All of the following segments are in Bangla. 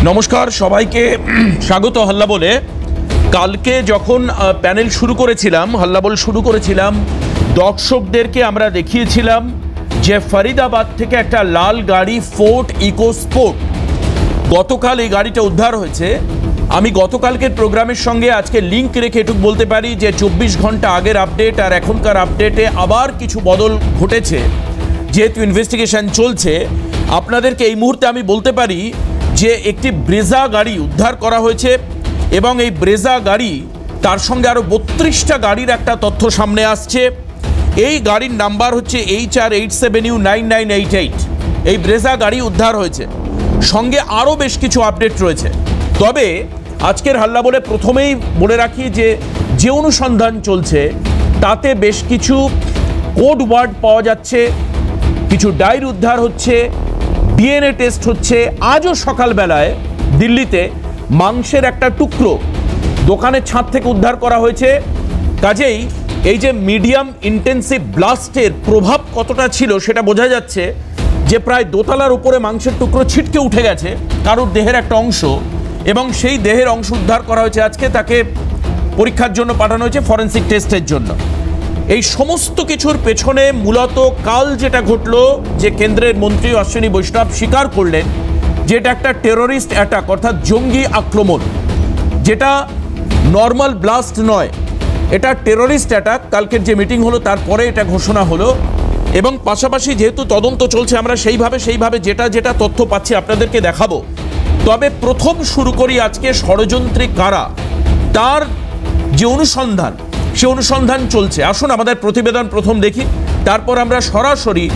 নমস্কার সবাইকে স্বাগত হল্লা বলে। কালকে যখন প্যানেল শুরু করেছিলাম, হল্লাবল শুরু করেছিলাম, দর্শকদেরকে আমরা দেখিয়েছিলাম যে ফরিদাবাদ থেকে একটা লাল গাড়ি ফোর্ড ইকোস্পোর্ট গতকাল এই গাড়িটা উদ্ধার হয়েছে। আমি গতকালকের প্রোগ্রামের সঙ্গে আজকে লিঙ্ক রেখে এটুকু বলতে পারি যে 24 ঘন্টা আগের আপডেট আর এখনকার আপডেটে আবার কিছু বদল ঘটেছে। যেহেতু ইনভেস্টিগেশন চলছে, আপনাদেরকে এই মুহূর্তে আমি বলতে পারি যে একটি ব্রেজা গাড়ি উদ্ধার করা হয়েছে এবং এই ব্রেজা গাড়ি তার সঙ্গে আরও 32টা গাড়ির একটা তথ্য সামনে আসছে। এই গাড়ির নাম্বার হচ্ছে HR87U9988। এই ব্রেজা গাড়ি উদ্ধার হয়েছে, সঙ্গে আরও বেশ কিছু আপডেট রয়েছে। তবে আজকের হাল্লা বলে প্রথমেই বলে রাখি যে অনুসন্ধান চলছে তাতে বেশ কিছু কোড ওয়ার্ড পাওয়া যাচ্ছে, কিছু ডায়েরি উদ্ধার হচ্ছে, ডিএনএ টেস্ট হচ্ছে। আজও সকালবেলায় দিল্লিতে মাংসের একটা টুকরো দোকানের ছাদ থেকে উদ্ধার করা হয়েছে। কাজেই এই যে মিডিয়াম ইন্টেন্সিভ ব্লাস্টের প্রভাব কতটা ছিল সেটা বোঝা যাচ্ছে যে প্রায় দোতলার উপরে মাংসের টুকরো ছিটকে উঠে গেছে কারোর দেহের একটা অংশ, এবং সেই দেহের অংশ উদ্ধার করা হয়েছে। আজকে তাকে পরীক্ষার জন্য পাঠানো হয়েছে ফরেন্সিক টেস্টের জন্য। এই সমস্ত কিছুর পেছনে মূলত কাল যেটা ঘটলো, যে কেন্দ্রের মন্ত্রী অশ্বিনী বৈষ্ণব স্বীকার করলেন যে এটা একটা টেরোরিস্ট অ্যাটাক, অর্থাৎ জঙ্গি আক্রমণ, যেটা নর্মাল ব্লাস্ট নয়, এটা টেরোরিস্ট অ্যাটাক। কালকের যে মিটিং হলো তারপরে এটা ঘোষণা হলো। এবং পাশাপাশি যেহেতু তদন্ত চলছে, আমরা সেইভাবে যেটা তথ্য পাচ্ছি আপনাদেরকে দেখাবো। তবে প্রথম শুরু করি আজকে ষড়যন্ত্রী কারা তার যে অনুসন্ধান, সে অনুসন্ধান চলছে। আসুন আমাদের প্রতিবেদন প্রথম দেখি, তারপর আমরা সরাসরি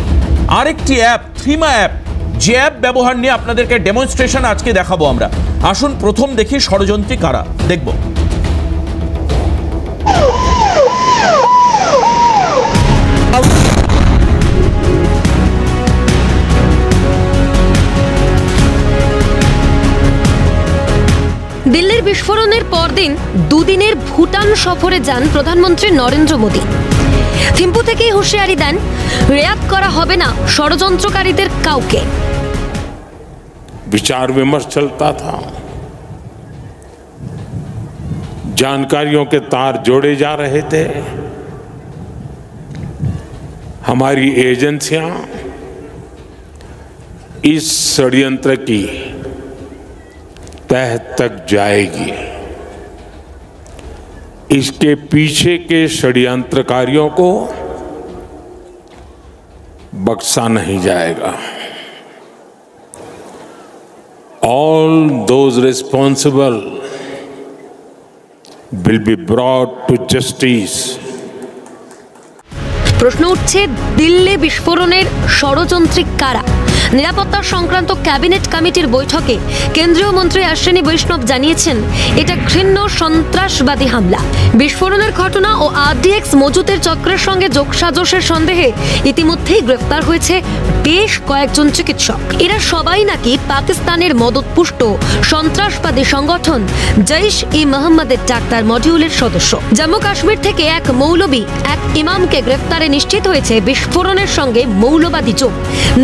আরেকটি অ্যাপ, থ্রিমা অ্যাপ, যে অ্যাপ ব্যবহার নিয়ে আপনাদেরকে ডেমনস্ট্রেশন আজকে দেখাবো আমরা। আসুন প্রথম দেখি ষড়যন্ত্রী কারা, দেখব। দিল্লির বিস্ফোরণের পরদিন দুদিনের ভুটান সফরে যান প্রধানমন্ত্রী নরেন্দ্র মোদী। থিম্পু থেকেই হুঁশিয়ারি দেন, রেয়াত করা হবে না ষড়যন্ত্রকারীদের কাউকে। विचार विमर्श चलता था, जानकारियों के तार जोड़े जा रहे थे। हमारी एजेंसियां इस षड्यंत्र की तह तक जाएगी। इसके पीछे के षड्यंत्रकारियों को बख्शा नहीं जाएगा। All those responsible will be brought to justice. প্রশ্ন উঠছে, দিল্লি বিস্ফোরণের ষড়যন্ত্রী কারা? নিরাপত্তা সংক্রান্ত ক্যাবিনেট কমিটির বৈঠকে কেন্দ্রীয় মন্ত্রী অশ্বিনী বৈষ্ণব জানিয়েছেন এটা ঘৃণ্য সন্ত্রাসবাদী হামলা। বিস্ফোরণের ঘটনা ও আরডিএক্স মজুতের চক্রের সঙ্গে যোগসাজশের সন্দেহে ইতিমধ্যেই গ্রেফতার হয়েছে বেশ কয়েকজন চিকিৎসক। এরা সবাই নাকি পাকিস্তানের মদতপুষ্ট সন্ত্রাসবাদী সংগঠন জৈশ-ই-মোহাম্মদের ডাক্তার মডিউলের সদস্য। জম্মু কাশ্মীর থেকে এক মৌলবী, এক ইমামকে গ্রেফতারে নিশ্চিত হয়েছে বিস্ফোরণের সঙ্গে মৌলবাদী যোগ,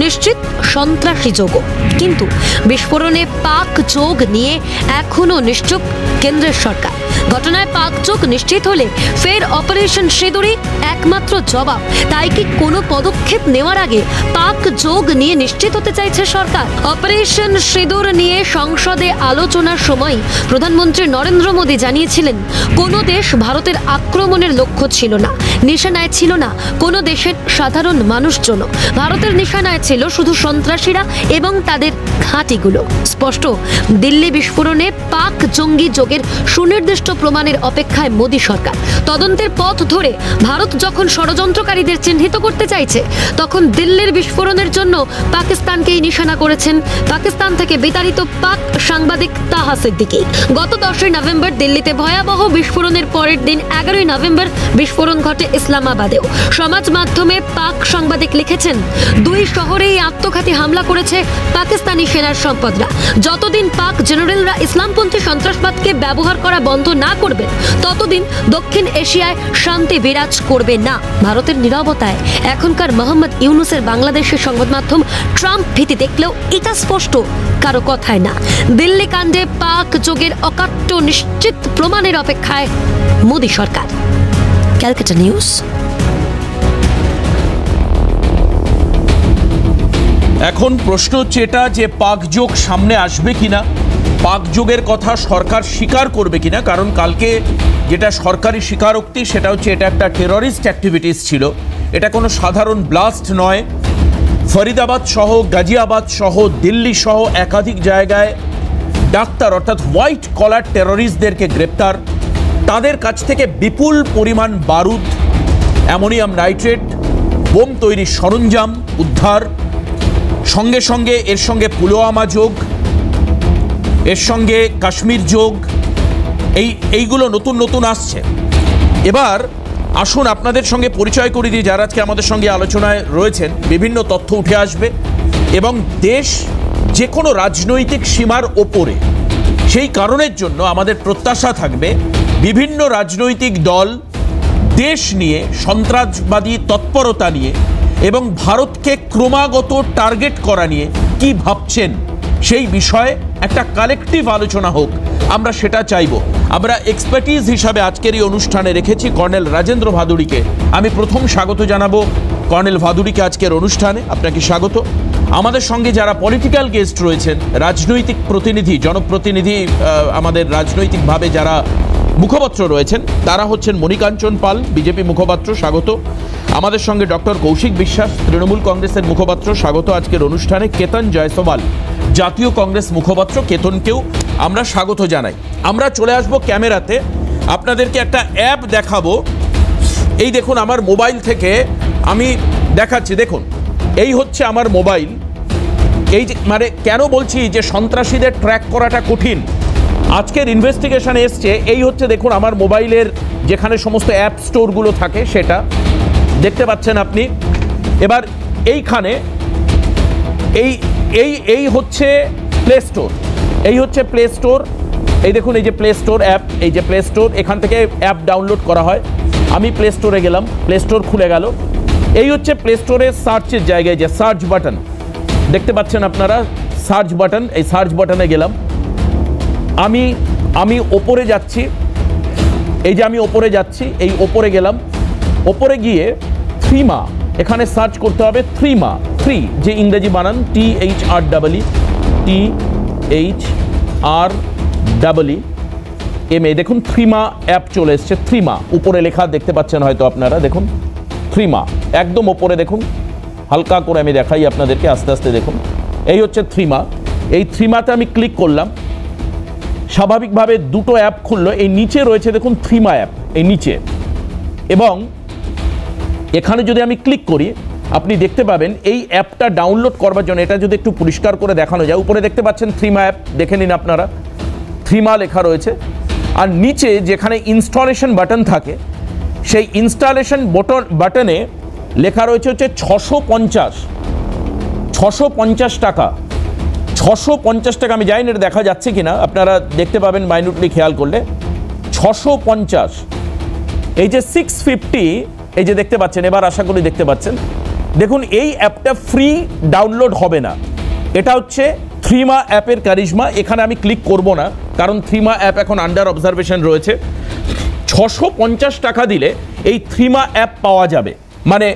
নিশ্চিত সন্ত্রাসী যোগও। কিন্তু বিস্ফোরণে পাক যোগ নিয়ে এখনো নিশ্চুপ কেন্দ্রের সরকার। ঘটনায় পাক যোগ নিশ্চিত হলে ফের অপারেশন সিঁদুরে একমাত্র জবাব। তাই কি কোনো পদক্ষেপ নেওয়ার আগে পাক যোগ নিয়ে নিশ্চিত হতে চাইছে সরকার? অপারেশন সিঁদুর নিয়ে সংসদে আলোচনার সময় প্রধানমন্ত্রী নরেন্দ্র মোদী জানিয়েছিলেন, কোনো দেশ ভারতের আক্রমণের লক্ষ্য ছিল না, নিশানায় ছিল না কোনো দেশের সাধারণ মানুষজন। ভারতের নিশানায় ছিল শুধু সন্ত্রাসীরা এবং তাদের ঘাঁটিগুলো। স্পষ্ট, দিল্লি বিস্ফোরণে পাক জঙ্গি যোগের সুনির্দিষ্ট প্রমাণের অপেক্ষায় মোদী সরকার। তদন্তের পথ ধরে ভারত যখন ষড়যন্ত্রকারীদের চিহ্নিত করতে চাইছে, তখন দিল্লির বিস্ফোরণের জন্য পাকিস্তানকেই নিশানা করেছেন পাকিস্তান থেকে বিতাড়িত পাক সাংবাদিক তাহা সিদ্দিকী। গত 10 নভেম্বর দিল্লিতে ভয়াবহ বিস্ফোরণের পরের দিন 11 নভেম্বর বিস্ফোরণ ঘটে ইসলামাবাদেও। সমাজ মাধ্যমে পাক সাংবাদিক লিখেছেন, দুই শহরেই আত্মঘাতী হামলা করেছে পাকিস্তানি সেনার সম্পদরা। যতদিন পাক জেনারেলরা ইসলামপন্থী সন্ত্রাসবাদকে ব্যবহার করা বন্ধ না করবেন, ততদিন দক্ষিণ এশিয়ায় শান্তি বিরাজ করবে না। ভারতের নীরবতায় এখনকার মোহাম্মদ ইউনুসের বাংলাদেশের সঙ্গে সংবাদ মাধ্যম ট্রাম্প ভীতি দেখলেও এটা স্পষ্ট কারো কথায় না। দিল্লি কাণ্ডে পাক যোগের অকাট্য নিশ্চিত প্রমাণের অপেক্ষায় মোদী সরকার। ক্যালকাটা নিউজ। এখন প্রশ্ন হচ্ছে এটা যে পাক যোগ সামনে আসবে কিনা, পাক যোগের কথা সরকার স্বীকার করবে কিনা। কারণ কালকে যেটা সরকারি স্বীকারোক্তি সেটা হচ্ছে এটা একটা টেররিস্ট অ্যাক্টিভিটিস ছিল, এটা কোনো সাধারণ ব্লাস্ট নয়। ফরিদাবাদ সহ গাজিয়াবাদ সহ দিল্লি সহ একাধিক জায়গায় ডাক্তার অর্থাৎ হোয়াইট কলার টেররিস্টদেরকে গ্রেপ্তার, তাদের কাছ থেকে বিপুল পরিমাণ বারুদ, অ্যামোনিয়াম নাইট্রেট, বোম তৈরির সরঞ্জাম উদ্ধার। সঙ্গে সঙ্গে এর সঙ্গে পুলওয়ামা যোগ, এর সঙ্গে কাশ্মীর যোগ, এইগুলো নতুন নতুন আসছে। এবার আসুন আপনাদের সঙ্গে পরিচয় করে দিই যারা আজকে আমাদের সঙ্গে আলোচনায় রয়েছেন। বিভিন্ন তথ্য উঠে আসবে এবং দেশ যে কোনো রাজনৈতিক সীমার ওপরে, সেই কারণের জন্য আমাদের প্রত্যাশা থাকবে বিভিন্ন রাজনৈতিক দল দেশ নিয়ে, সন্ত্রাসবাদী তৎপরতা নিয়ে এবং ভারতকে ক্রমাগত টার্গেট করা নিয়ে কি ভাবছেন সেই বিষয়ে একটা কালেকটিভ আলোচনা হোক, আমরা সেটা চাইব। আমরা এক্সপার্টিজ হিসাবে আজকের এই অনুষ্ঠানে রেখেছি কর্নেল রাজেন্দ্র ভাদুড়িকে। আমি প্রথম স্বাগত জানাবো কর্নেল ভাদুড়িকে আজকের অনুষ্ঠানে। আপনাকে স্বাগত। আমাদের সঙ্গে যারা পলিটিক্যাল গেস্ট রয়েছেন, রাজনৈতিক প্রতিনিধি, জনপ্রতিনিধি, আমাদের রাজনৈতিকভাবে যারা মুখপাত্র রয়েছেন, তারা হচ্ছেন মণিকাঞ্চন পাল, বিজেপি মুখপাত্র, স্বাগত। আমাদের সঙ্গে ডক্টর কৌশিক বিশ্বাস, তৃণমূল কংগ্রেসের মুখপাত্র, স্বাগত আজকের অনুষ্ঠানে। কেতন জয়সওয়াল, জাতীয় কংগ্রেস মুখপাত্র, কেতনকেও আমরা স্বাগত জানাই। আমরা চলে আসব ক্যামেরাতে, আপনাদেরকে একটা অ্যাপ দেখাবো। এই দেখুন আমার মোবাইল থেকে আমি দেখাচ্ছি, দেখুন এই হচ্ছে আমার মোবাইল। এই যে মানে কেন বলছি যে সন্ত্রাসীদের ট্র্যাক করাটা কঠিন, আজকের ইনভেস্টিগেশনে এসছে। এই হচ্ছে দেখুন আমার মোবাইলের যেখানে সমস্ত অ্যাপ স্টোরগুলো থাকে সেটা দেখতে পাচ্ছেন আপনি। এবার এইখানে এই হচ্ছে প্লে স্টোর, এই হচ্ছে প্লে স্টোর। এই দেখুন এই যে প্লে স্টোর অ্যাপ, এই যে প্লে স্টোর, এখান থেকে অ্যাপ ডাউনলোড করা হয়। আমি প্লে স্টোরে গেলাম, প্লে স্টোর খুলে গেল। এই হচ্ছে প্লে স্টোরের সার্চের জায়গায় যে সার্চ বাটন দেখতে পাচ্ছেন আপনারা, সার্চ বাটন, এই সার্চ বাটনে গেলাম। আমি ওপরে যাচ্ছি, এই যে আমি ওপরে যাচ্ছি, এই ওপরে গেলাম। ওপরে গিয়ে থ্রিমা, এখানে সার্চ করতে হবে থ্রিমা, থ্রি যে ইংরেজি বানান THREEMA, দেখুন থ্রিমা অ্যাপ চলে এসছে। থ্রিমা উপরে লেখা দেখতে পাচ্ছেন হয়তো আপনারা, দেখুন থ্রিমা একদম ওপরে দেখুন, হালকা করে আমি দেখাই আপনাদেরকে, আস্তে আস্তে দেখুন। এই হচ্ছে থ্রিমা। এই থ্রিমাতে আমি ক্লিক করলাম, স্বাভাবিকভাবে দুটো অ্যাপ খুললো। এই নিচে রয়েছে দেখুন থ্রিমা অ্যাপ, এই নিচে। এবং এখানে যদি আমি ক্লিক করি আপনি দেখতে পাবেন এই অ্যাপটা ডাউনলোড করবার জন্য, এটা যদি একটু পরিষ্কার করে দেখানো যায়, উপরে দেখতে পাচ্ছেন থ্রিমা অ্যাপ, দেখে নিন আপনারা, থ্রিমা লেখা রয়েছে। আর নিচে যেখানে ইনস্টলেশন বাটন থাকে, সেই ইনস্টলেশন বাটনে লেখা রয়েছে হচ্ছে 650 টাকা। 650 টাকা, আমি জানি না এটা দেখা যাচ্ছে কিনা, আপনারা দেখতে পাবেন মাইনুটলি খেয়াল করলে। 650, এই যে 650, এই যে দেখতে পাচ্ছেন, এবার আশা করি দেখতে পাচ্ছেন। দেখুন এই অ্যাপটা ফ্রি ডাউনলোড হবে না, এটা হচ্ছে থ্রিমা অ্যাপের কারিশমা। এখানে আমি ক্লিক করব না, কারণ থ্রিমা অ্যাপ এখন আন্ডার অবজারভেশন রয়েছে। 650 টাকা দিলে এই থ্রিমা অ্যাপ পাওয়া যাবে, মানে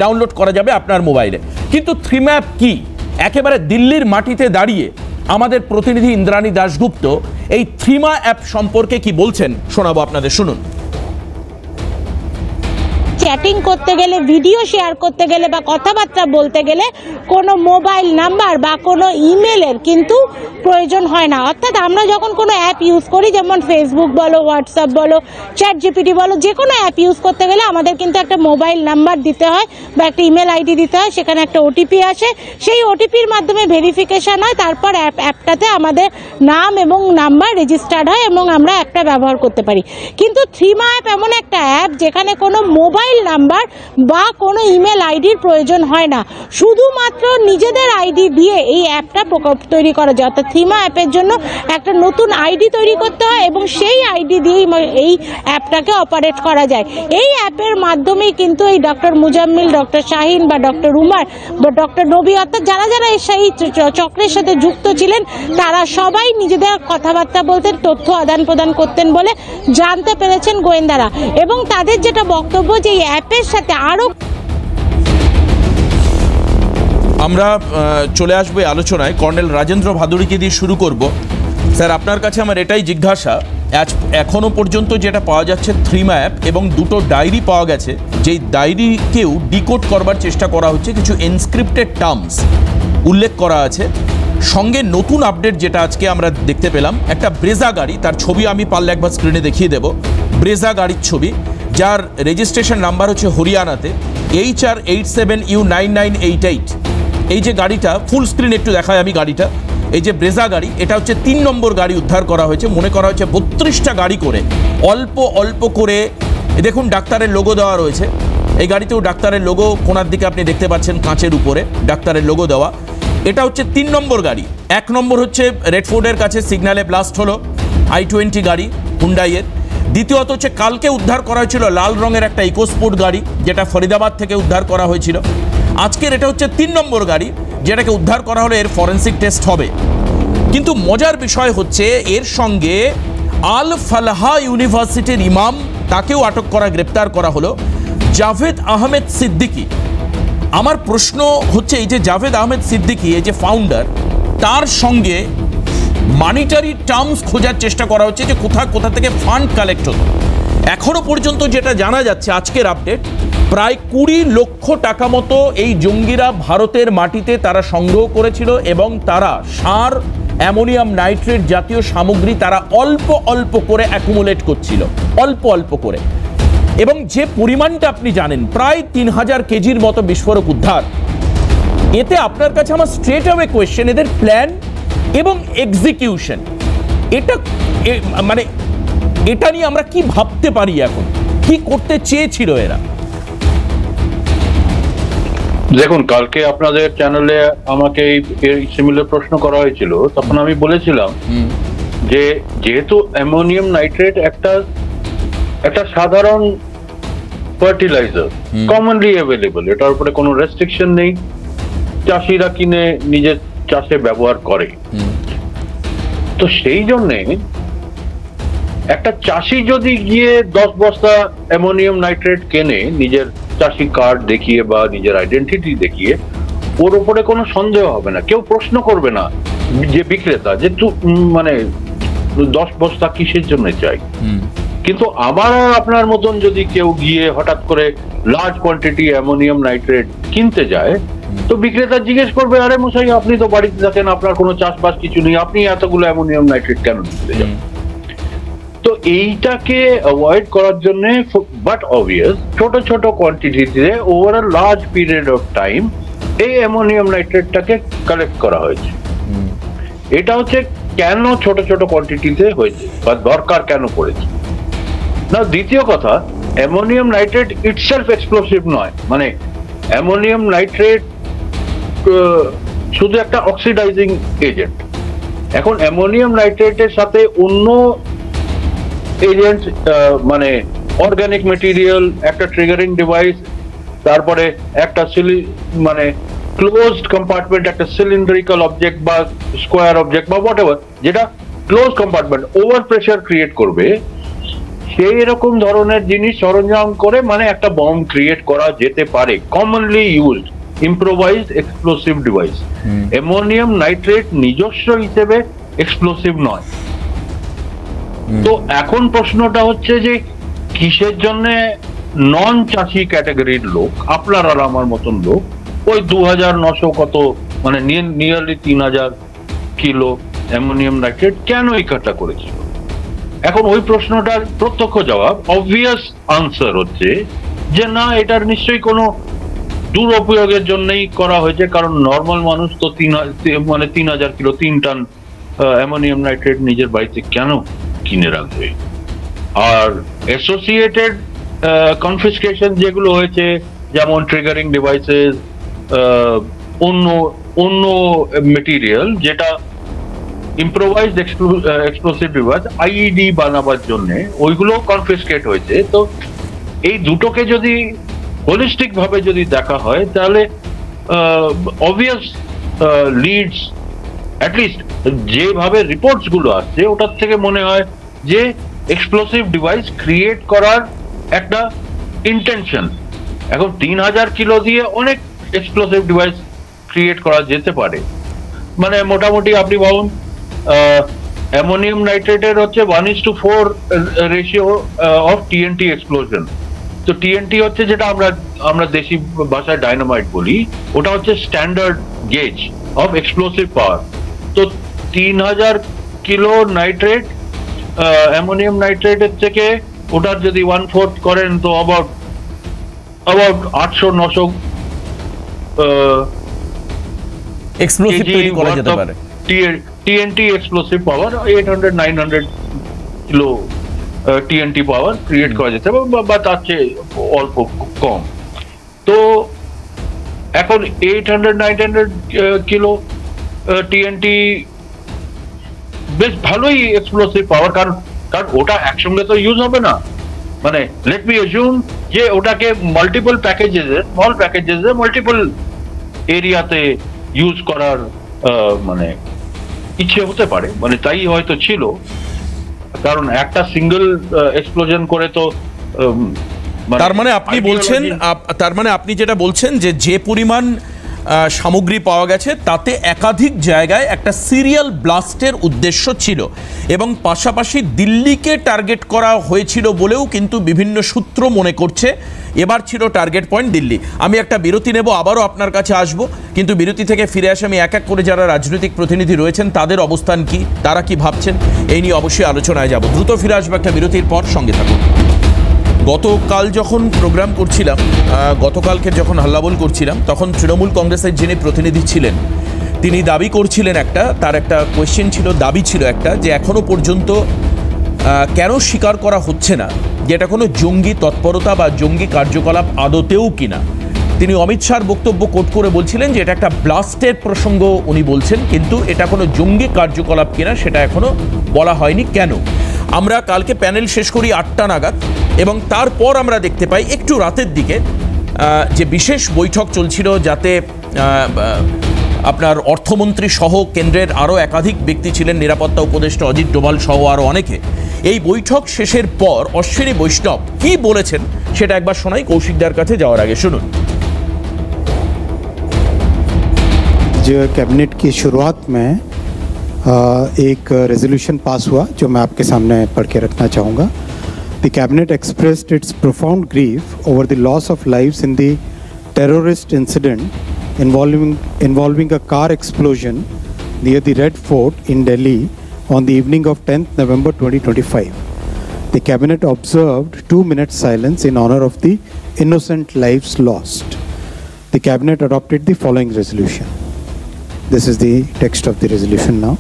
ডাউনলোড করা যাবে আপনার মোবাইলে। কিন্তু থ্রিমা অ্যাপ কি, একেবারে দিল্লির মাটিতে দাঁড়িয়ে আমাদের প্রতিনিধি ইন্দ্রাণী দাশগুপ্ত এই থ্রিমা অ্যাপ সম্পর্কে কি বলছেন শোনাবো আপনাদের, শুনুন। চ্যাটিং করতে গেলে, ভিডিও শেয়ার করতে গেলে বা কথাবার্তা বলতে গেলে কোনো মোবাইল নাম্বার বা কোনো ইমেলের কিন্তু প্রয়োজন হয় না। অর্থাৎ আমরা যখন কোনো অ্যাপ ইউজ করি, যেমন ফেসবুক বলো, হোয়াটসঅ্যাপ বলো, চ্যাট জিপিটি বলো, যে কোনো অ্যাপ ইউজ করতে গেলে আমাদের কিন্তু একটা মোবাইল নাম্বার দিতে হয় বা একটা ইমেল আইডি দিতে হয়, সেখানে একটা ওটিপি আসে, সেই ওটিপির মাধ্যমে ভেরিফিকেশান হয়, তারপর অ্যাপটাতে আমাদের নাম এবং নাম্বার রেজিস্টার্ড হয় এবং আমরা অ্যাপটা ব্যবহার করতে পারি। কিন্তু থ্রিমা অ্যাপ এমন একটা অ্যাপ যেখানে কোনো মোবাইল মোবাইল নাম্বার বা কোনো ইমেল আইডির প্রয়োজন হয় না, শুধুমাত্র নিজেদের আইডি দিয়ে এই অ্যাপটা তৈরি করা যায়। অর্থাৎ থিমা অ্যাপের জন্য একটা নতুন আইডি তৈরি করতে হয় এবং সেই আইডি দিয়েই এই অ্যাপটাকে অপারেট করা যায়। এই অ্যাপের মাধ্যমেই কিন্তু এই ডক্টর মুজাম্মিল, ডক্টর শাহিন বা ডক্টর উমার বা ডক্টর নবী, অর্থাৎ যারা যারা এই চক্রের সাথে যুক্ত ছিলেন তারা সবাই নিজেদের কথাবার্তা বলতেন, তথ্য আদান প্রদান করতেন বলে জানতে পেরেছেন গোয়েন্দারা। এবং তাদের যেটা বক্তব্য যে এই অ্যাপের সাথে আরও আমরা চলে আসবো এই আলোচনায়। কর্নেল রাজেন্দ্র ভাদুড়িকে দিয়ে শুরু করব। স্যার, আপনার কাছে আমার এটাই জিজ্ঞাসা, এখনো পর্যন্ত যেটা পাওয়া যাচ্ছে থিমা অ্যাপ এবং দুটো ডায়েরি পাওয়া গেছে, যেই ডায়েরিকেও ডিকোড করবার চেষ্টা করা হচ্ছে, কিছু এনস্ক্রিপ্টেড টার্মস উল্লেখ করা আছে। সঙ্গে নতুন আপডেট যেটা আজকে আমরা দেখতে পেলাম, একটা ব্রেজা গাড়ি, তার ছবি আমি পারলে একবার স্ক্রিনে দেখিয়ে দেব। ব্রেজা গাড়ির ছবি, যার রেজিস্ট্রেশন নাম্বার হচ্ছে হরিয়ানাতে HR87U9988। এই যে গাড়িটা, ফুল স্ক্রিন একটু দেখায় আমি গাড়িটা, এই যে ব্রেজা গাড়ি, এটা হচ্ছে 3 নম্বর গাড়ি উদ্ধার করা হয়েছে। মনে করা হয়েছে 32টা গাড়ি করে অল্প অল্প করে, দেখুন ডাক্তারের লোগো দেওয়া রয়েছে এই গাড়িতেও, ডাক্তারের লোগো কোনার দিকে আপনি দেখতে পাচ্ছেন কাঁচের উপরে ডাক্তারের লোগো দেওয়া। এটা হচ্ছে 3 নম্বর গাড়ি। 1 নম্বর হচ্ছে রেডফোর্ডের কাছে সিগন্যালে ব্লাস্ট হলো i20 গাড়ি হুন্ডাইয়ের। দ্বিতীয়ত হচ্ছে কালকে উদ্ধার করা হয়েছিল লাল রঙের একটা ইকোস্পোর্ট গাড়ি, যেটা ফরিদাবাদ থেকে উদ্ধার করা হয়েছিল। আজকের এটা হচ্ছে 3 নম্বর গাড়ি, যেটাকে উদ্ধার করা হলে এর ফরেন্সিক টেস্ট হবে। কিন্তু মজার বিষয় হচ্ছে এর সঙ্গে আল ফালাহা ইউনিভার্সিটির ইমাম, তাকেও আটক করা, গ্রেপ্তার করা হলো, জাভেদ আহমেদ সিদ্দিকী। আমার প্রশ্ন হচ্ছে, এই যে জাভেদ আহমেদ সিদ্দিকী, এই যে ফাউন্ডার, তার সঙ্গে মানিটারি টার্মস খোঁজার চেষ্টা করা হচ্ছে যে কোথা থেকে ফান্ড কালেক্ট হতো। এখনো পর্যন্ত যেটা জানা যাচ্ছে, আজকের আপডেট, প্রায় 20 লক্ষ টাকা মতো এই জঙ্গিরা ভারতের মাটিতে তারা সংগ্রহ করেছিল এবং তারা সার, অ্যামোনিয়াম নাইট্রেট জাতীয় সামগ্রী তারা অল্প অল্প করে অ্যাকুমুলেট করছিল, অল্প অল্প করে। এবং যে পরিমাণটা আপনি জানেন, প্রায় 3000 কেজির মতো বিস্ফোরক উদ্ধার। এতে আপনার কাছে আমার স্ট্রেট অ্যাওয়ে কোয়েশ্চেন, এদের প্ল্যান এবং এক্সিকিউশন, এটা মানে এটা নিয়ে আমরা কি ভাবতে পারি, এখন কি করতে চেয়েছিল এরা? দেখুন, কালকে আপনাদের চ্যানেলে আমাকে এই সিমিলার প্রশ্ন করা হয়েছিল, তখন আমি বলেছিলাম যে যেহেতু অ্যামোনিয়াম নাইট্রেট একটা সাধারণ ফার্টিলাইজার, কমনলি অ্যাভেলেবল, এটার উপরে কোনো রেস্ট্রিকশন নেই, চাষিরা কিনে নিজের চাষে ব্যবহার করে। তো সেই জন্যে একটা চাষি যদি গিয়ে 10 বস্তা অ্যামোনিয়াম নাইট্রেট কেনে নিজের চাষি কার্ড দেখিয়ে বা নিজের আইডেন্টিটি দেখিয়ে, ওর উপরে কোনো সন্দেহ হবে না, কেউ প্রশ্ন করবে না যে বিক্রেতা যে মানে 10 বস্তা কিসের জন্য চাই। কিন্তু আবার আপনার মতন যদি কেউ গিয়ে হঠাৎ করে লার্জ কোয়ান্টিটি অ্যামোনিয়াম নাইট্রেট কিনতে যায়, তো বিক্রেতা জিজ্ঞেস করবে, আরে মশাই আপনি তো বাড়িতে থাকেন, আপনার কোনো চাষবাস কিছু নেই, আপনি এতগুলো অ্যামোনিয়াম নাইট্রেট কেন কিনতে যান? তো এইটাকে অ্যাভয়েড করার জন্য, বাট অবভিয়াস, ছোট ছোট কোয়ান্টিটিতে over a large period of time এই অ্যামোনিয়াম নাইট্রেটটাকে কালেক্ট করা হয়েছে। এটা হচ্ছে কেন ছোট ছোট কোয়ান্টিটিতে হয়েছে বা দরকার কেন পড়েছে না। দ্বিতীয় কথা, অ্যামোনিয়াম নাইট্রেট ইটসেলফ এক্সপ্লোসিভ নয়, মানে অ্যামোনিয়াম নাইট্রেট শুধু একটা অক্সিডাইজিং এজেন্ট। এখন অ্যামোনিয়াম নাইট্রেটের সাথে অন্য এজেন্ট, মানে অর্গানিক মেটেরিয়াল, একটা ট্রিগারিং ডিভাইস, তারপরে একটা মানে ক্লোজড কম্পার্টমেন্ট, একটা সিলিন্ড্রিক্যাল অবজেক্ট বা স্কোয়ার অবজেক্ট বা হোয়াট এভার, যেটা close compartment over pressure create করবে, সেই রকম ধরনের জিনিস সরঞ্জাম করে মানে একটা বম্ব ক্রিয়েট করা যেতে পারে। Commonly used improvised explosive device. Ammonium nitrate নিজস্ব হিসেবে এক্সপ্লোসিভ নয়। তো এখন প্রশ্নটা হচ্ছে যে কিসের জন্য নন চাষি ক্যাটাগরির লোক, আপনার আর আমার মতন লোক, ওই 2900 কত, মানে নিয়ারলি 3000 কিলো অ্যামোনিয়াম নাইট্রেট কেন ইকট্ঠা করেছিল? এখন ওই প্রশ্নটার প্রত্যক্ষ জবাব, অবভিয়াস আনসার হচ্ছে যে না, এটার নিশ্চয়ই কোনো দুরুপয়োগের জন্যই করা হয়েছে, কারণ নর্মাল মানুষ তো 3000 কিলো, 3 টন অ্যামোনিয়াম নাইট্রেট নিজের বাড়িতে কেন কিনে রাখবে? আর অ্যাসোসিয়েটেড কনফিসকেশন যেগুলো হয়েছে, যেমন ট্রিগারিং ডিভাইসেস, অন্য অন্য মেটেরিয়াল যেটা ইম্প্রোভাইজড এক্সপ্লোসিভ ডিভাইস আইইডি বানাবার জন্য, ওইগুলো কনফিসকেট হয়েছে। তো এই দুটোকে যদি হোলিস্টিক ভাবে যদি দেখা হয়, তাহলে অবভিয়াস লিডস, অ্যাটলিস্ট যেভাবে রিপোর্টস গুলো আসছে ওটার থেকে মনে হয় যে এক্সপ্লোসিভ ডিভাইস ক্রিয়েট করার একটা ইন্টেনশন। এখন 3000 কিলো দিয়ে অনেক এক্সপ্লোসিভ ডিভাইস ক্রিয়েট করা যেতে পারে। মানে মোটামুটি আপনি ভাবুন, অ্যামোনিয়াম নাইট্রেটের হচ্ছে 1:4 রেশিও অফ টিএনটি এক্সপ্লোশন। তো টিএনটি হচ্ছে যেটা আমরা দেশি ভাষায় ডাইনামাইট বলি, ওটা হচ্ছে স্ট্যান্ডার্ড গেজ অফ এক্সপ্লোসিভ পাওয়ার। তো 3000 কিলো নাইট্রেট অ্যামোনিয়াম নাইট্রেটের থেকে ওটার যদি 1/4 করেন, তো অ্যাবাউট 800-900 এক্সপ্লোসিভ তৈরি করা যেতে পারে। টিএনটি এক্সপ্লোসিভ পাওয়ার 800-900 কিলো টিএনটি পাওয়ার ক্রিয়েট করা যেতে পারে, বা তার চেয়ে অল্প কম। তো এখন 800-900 কিলো টিএনটি বেশ ভালোই এক্সপ্লোসিভ পাওয়ার, কারণ ওটা একসঙ্গে তো ইউজ হবে না। মানে লেট মি অ্যাজিউম যে ওটাকে multiple packages, small packages, multiple এরিয়াতে ইউজ করার মানে ইচ্ছে হতে পারে, মানে তাই হয়তো ছিল। কারণ একটা সিঙ্গেল এক্সপ্লোশন করে তো তার মানে আপনি যেটা বলছেন যে পরিমাণ সামগ্রী পাওয়া গেছে তাতে একাধিক জায়গায় একটা সিরিয়াল ব্লাস্টের উদ্দেশ্য ছিল, এবং পাশাপাশি দিল্লিকে টার্গেট করা হয়েছিল বলেও কিন্তু বিভিন্ন সূত্র মনে করছে এবার ছিল টার্গেট পয়েন্ট দিল্লি। আমি একটা বিরতি নেব, আবারও আপনার কাছে আসব, কিন্তু বিরতি থেকে ফিরে আসে আমি এক এক করে যারা রাজনৈতিক প্রতিনিধি রয়েছেন তাদের অবস্থান কি, তারা কি ভাবছেন, এই নিয়ে অবশ্যই আলোচনায় যাব। দ্রুত ফিরে আসবো একটা বিরতির পর, সঙ্গে থাকুন। গতকাল যখন প্রোগ্রাম করছিলাম, গতকালকে যখন হাল্লাবোল করছিলাম, তখন তৃণমূল কংগ্রেসের যিনি প্রতিনিধি ছিলেন তিনি দাবি করছিলেন, তার একটা কোয়েশ্চেন ছিল, দাবি ছিল একটা, যে এখনো পর্যন্ত কেন স্বীকার করা হচ্ছে না যে এটা কোনো জঙ্গি তৎপরতা বা জঙ্গি কার্যকলাপ আদতেও কিনা। তিনি অমিত শাহর বক্তব্য কোট করে বলছিলেন যে এটা একটা ব্লাস্টের প্রসঙ্গ উনি বলছেন, কিন্তু এটা কোনো জঙ্গি কার্যকলাপ কিনা সেটা এখনো বলা হয়নি। কেন? আমরা কালকে প্যানেল শেষ করি 8টা নাগাদ, এবং তারপর আমরা দেখতে পাই একটু রাতের দিকে যে বিশেষ বৈঠক চলছিল, যাতে আপনার অর্থমন্ত্রী সহ কেন্দ্রের আরও একাধিক ব্যক্তি ছিলেন, নিরাপত্তা উপদেষ্টা অজিত ডোভাল সহ আরও অনেকে। এই বৈঠক শেষের পর অশ্বিনী বৈষ্ণব কি বলেছেন সেটা একবার শোনাই কৌশিকদার কাছে যাওয়ার আগে, শুনুন। जो कैबिनेट की शुरुआत में एक रेजोल्यूशन पास हुआ जो मैं आपके सामने पढ़ के रखना चाहूँगा। The cabinet expressed its profound grief over the loss of lives in the terrorist incident involving a car explosion near the Red Fort in Delhi on the evening of 10th November 2025. The cabinet observed 2 minutes silence in honor of the innocent lives lost. The cabinet adopted the following resolution. This is the text of the resolution now.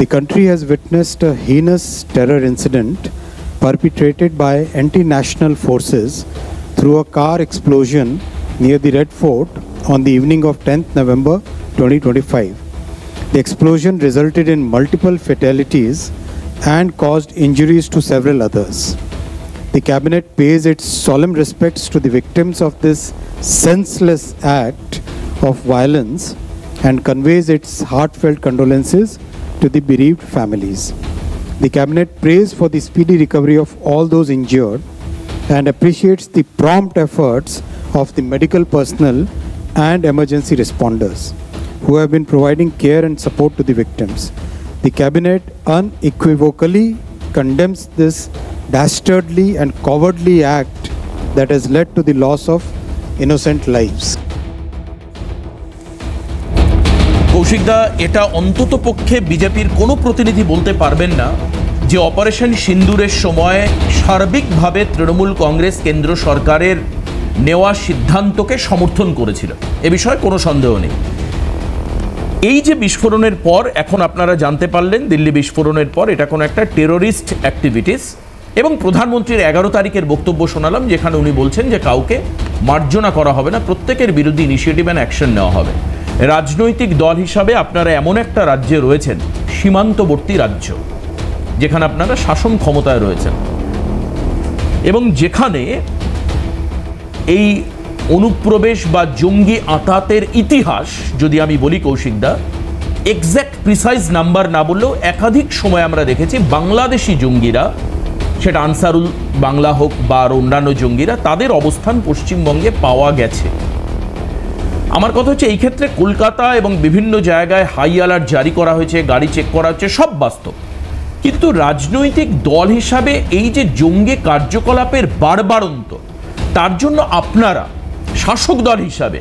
The country has witnessed a heinous terror incident perpetrated by anti-national forces through a car explosion near the Red Fort on the evening of 10th November 2025. The explosion resulted in multiple fatalities and caused injuries to several others. The cabinet pays its solemn respects to the victims of this senseless act of violence and conveys its heartfelt condolences to the bereaved families. The cabinet prays for the speedy recovery of all those injured and appreciates the prompt efforts of the medical personnel and emergency responders who have been providing care and support to the victims. The cabinet unequivocally condemns this dastardly and cowardly act that has led to the loss of innocent lives. কৌশিকদা, এটা অন্তত পক্ষে বিজেপির কোনো প্রতিনিধি বলতে পারবেন না যে অপারেশন সিন্দুরের সময় সার্বিকভাবে তৃণমূল কংগ্রেস কেন্দ্র সরকারের নেওয়া সিদ্ধান্তকে সমর্থন করেছিল, এ বিষয়ে কোনো সন্দেহ নেই। এই যে বিস্ফোরণের পর এখন আপনারা জানতে পারলেন, দিল্লি বিস্ফোরণের পর এটা কোনো একটা টেরোরিস্ট অ্যাক্টিভিটিস, এবং প্রধানমন্ত্রীর 11 তারিখের বক্তব্য শোনালাম, যেখানে উনি বলছেন যে কাউকে মার্জনা করা হবে না, প্রত্যেকের বিরুদ্ধে ইনিশিয়েটিভ অ্যান্ড অ্যাকশন নেওয়া হবে। রাজনৈতিক দল হিসাবে আপনারা এমন একটা রাজ্যে রয়েছেন, সীমান্তবর্তী রাজ্য, যেখানে আপনারা শাসন ক্ষমতায় রয়েছেন এবং যেখানে এই অনুপ্রবেশ বা জঙ্গি আঁতাতের ইতিহাস যদি আমি বলি কৌশিকদা, এক্স্যাক্ট প্রিসাইজ নাম্বার না বললেও একাধিক সময় আমরা দেখেছি বাংলাদেশি জঙ্গিরা, সেটা আনসারুল বাংলা হোক বা আর অন্যান্য জঙ্গিরা, তাদের অবস্থান পশ্চিমবঙ্গে পাওয়া গেছে। আমার কথা হচ্ছে এই ক্ষেত্রে কলকাতা এবং বিভিন্ন জায়গায় হাই অ্যালার্ট জারি করা হয়েছে, গাড়ি চেক করা হচ্ছে, সব বাস্তব। কিন্তু রাজনৈতিক দল হিসাবে এই যে জঙ্গি কার্যকলাপের বাড়বাড়ন্ত, তার জন্য আপনারা শাসক দল হিসাবে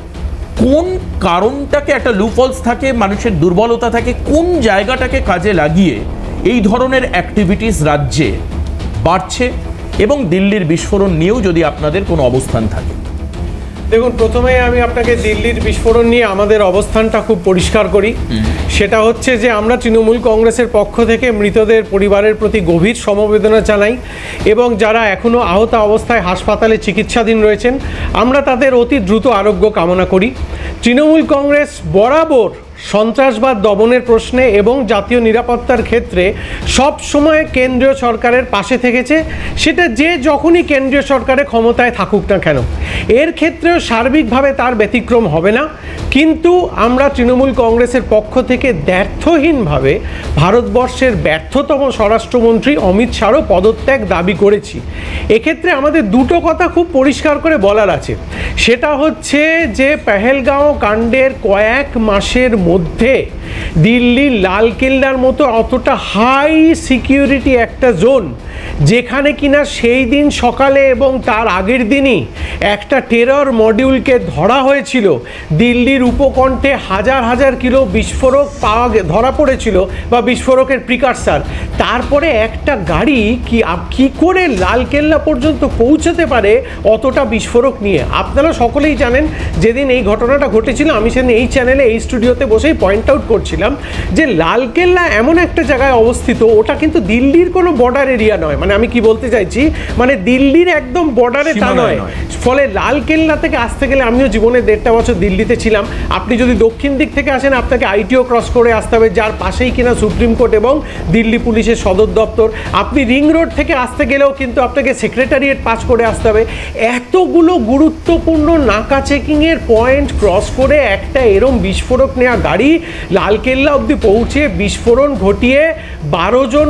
কোন কারণটাকে, একটা লুফলস থাকে, মানুষের দুর্বলতা থাকে, কোন জায়গাটাকে কাজে লাগিয়ে এই ধরনের অ্যাক্টিভিটিস রাজ্যে বাড়ছে, এবং দিল্লির বিস্ফোরণ নিয়েও যদি আপনাদের কোনো অবস্থান থাকে? দেখুন, প্রথমে আমি আপনাকে দিল্লির বিস্ফোরণ নিয়ে আমাদের অবস্থানটা খুব পরিষ্কার করি। সেটা হচ্ছে যে আমরা তৃণমূল কংগ্রেসের পক্ষ থেকে মৃতদের পরিবারের প্রতি গভীর সমবেদনা জানাই এবং যারা এখনও আহত অবস্থায় হাসপাতালে চিকিৎসাধীন রয়েছেন, আমরা তাদের অতি দ্রুত আরোগ্য কামনা করি। তৃণমূল কংগ্রেস বরাবর সন্ত্রাসবাদ দমনের প্রশ্নে এবং জাতীয় নিরাপত্তার ক্ষেত্রে সব সময় কেন্দ্রীয় সরকারের পাশে থেকেছে, সেটা যে যখনই কেন্দ্রীয় সরকারে ক্ষমতায় থাকুক না কেন। এর ক্ষেত্রেও সার্বিকভাবে তার ব্যতিক্রম হবে না। কিন্তু আমরা তৃণমূল কংগ্রেসের পক্ষ থেকে দ্ব্যর্থহীনভাবে ভারতবর্ষের ব্যর্থতম স্বরাষ্ট্রমন্ত্রী অমিত শাহরও পদত্যাগ দাবি করেছি। এক্ষেত্রে আমাদের দুটো কথা খুব পরিষ্কার করে বলার আছে। সেটা হচ্ছে যে পেহেলগাঁও কাণ্ডের কয়েক মাসের মধ্যে দিল্লির লালকেল্লার মতো অতটা হাই সিকিউরিটি একটা জোন, যেখানে কিনা সেই দিন সকালে এবং তার আগের দিনই একটা টেরর মডিউলকে ধরা হয়েছিল, দিল্লির উপকণ্ঠে হাজার হাজার কিলো বিস্ফোরক ধরা পড়েছিল বা বিস্ফোরকের প্রিকারসার। তারপরে একটা গাড়ি কি করে লালকেল্লা পর্যন্ত পৌঁছাতে পারে অতটা বিস্ফোরক নিয়ে? আপনারা সকলেই জানেন, যেদিন এই ঘটনাটা ঘটেছিল আমি সেদিন এই চ্যানেলে, এই স্টুডিওতে বসেই পয়েন্ট আউট করছিলাম যে লালকেল্লা এমন একটা জায়গায় অবস্থিত, ওটা কিন্তু দিল্লির কোনো বর্ডার এরিয়া নয়। মানে আমি কি বলতে চাইছি, মানে দিল্লির একদম বর্ডারে তা নয়। ফলে লালকেল্লা থেকে আসতে গেলে, আমিও জীবনে 1.5 বছর দিল্লিতে ছিলাম, আপনি যদি দক্ষিণ দিক থেকে আসেন আপনাকে আইটিও ক্রস করে আসতে হবে, যার পাশেই কিনা সুপ্রিম কোর্ট এবং দিল্লি পুলিশের সদর দপ্তর। আপনি রিং রোড থেকে আসতে গেলেও কিন্তু আপনাকে সেক্রেটারিয়েট পাস করে আসতে হবে। এতগুলো গুরুত্বপূর্ণ নাকা চেকিংয়ের পয়েন্ট ক্রস করে একটা এরম বিস্ফোরক নেওয়া গাড়ি লালকেল্লা অবধি পৌঁছে বিস্ফোরণ ঘটিয়ে 13 জন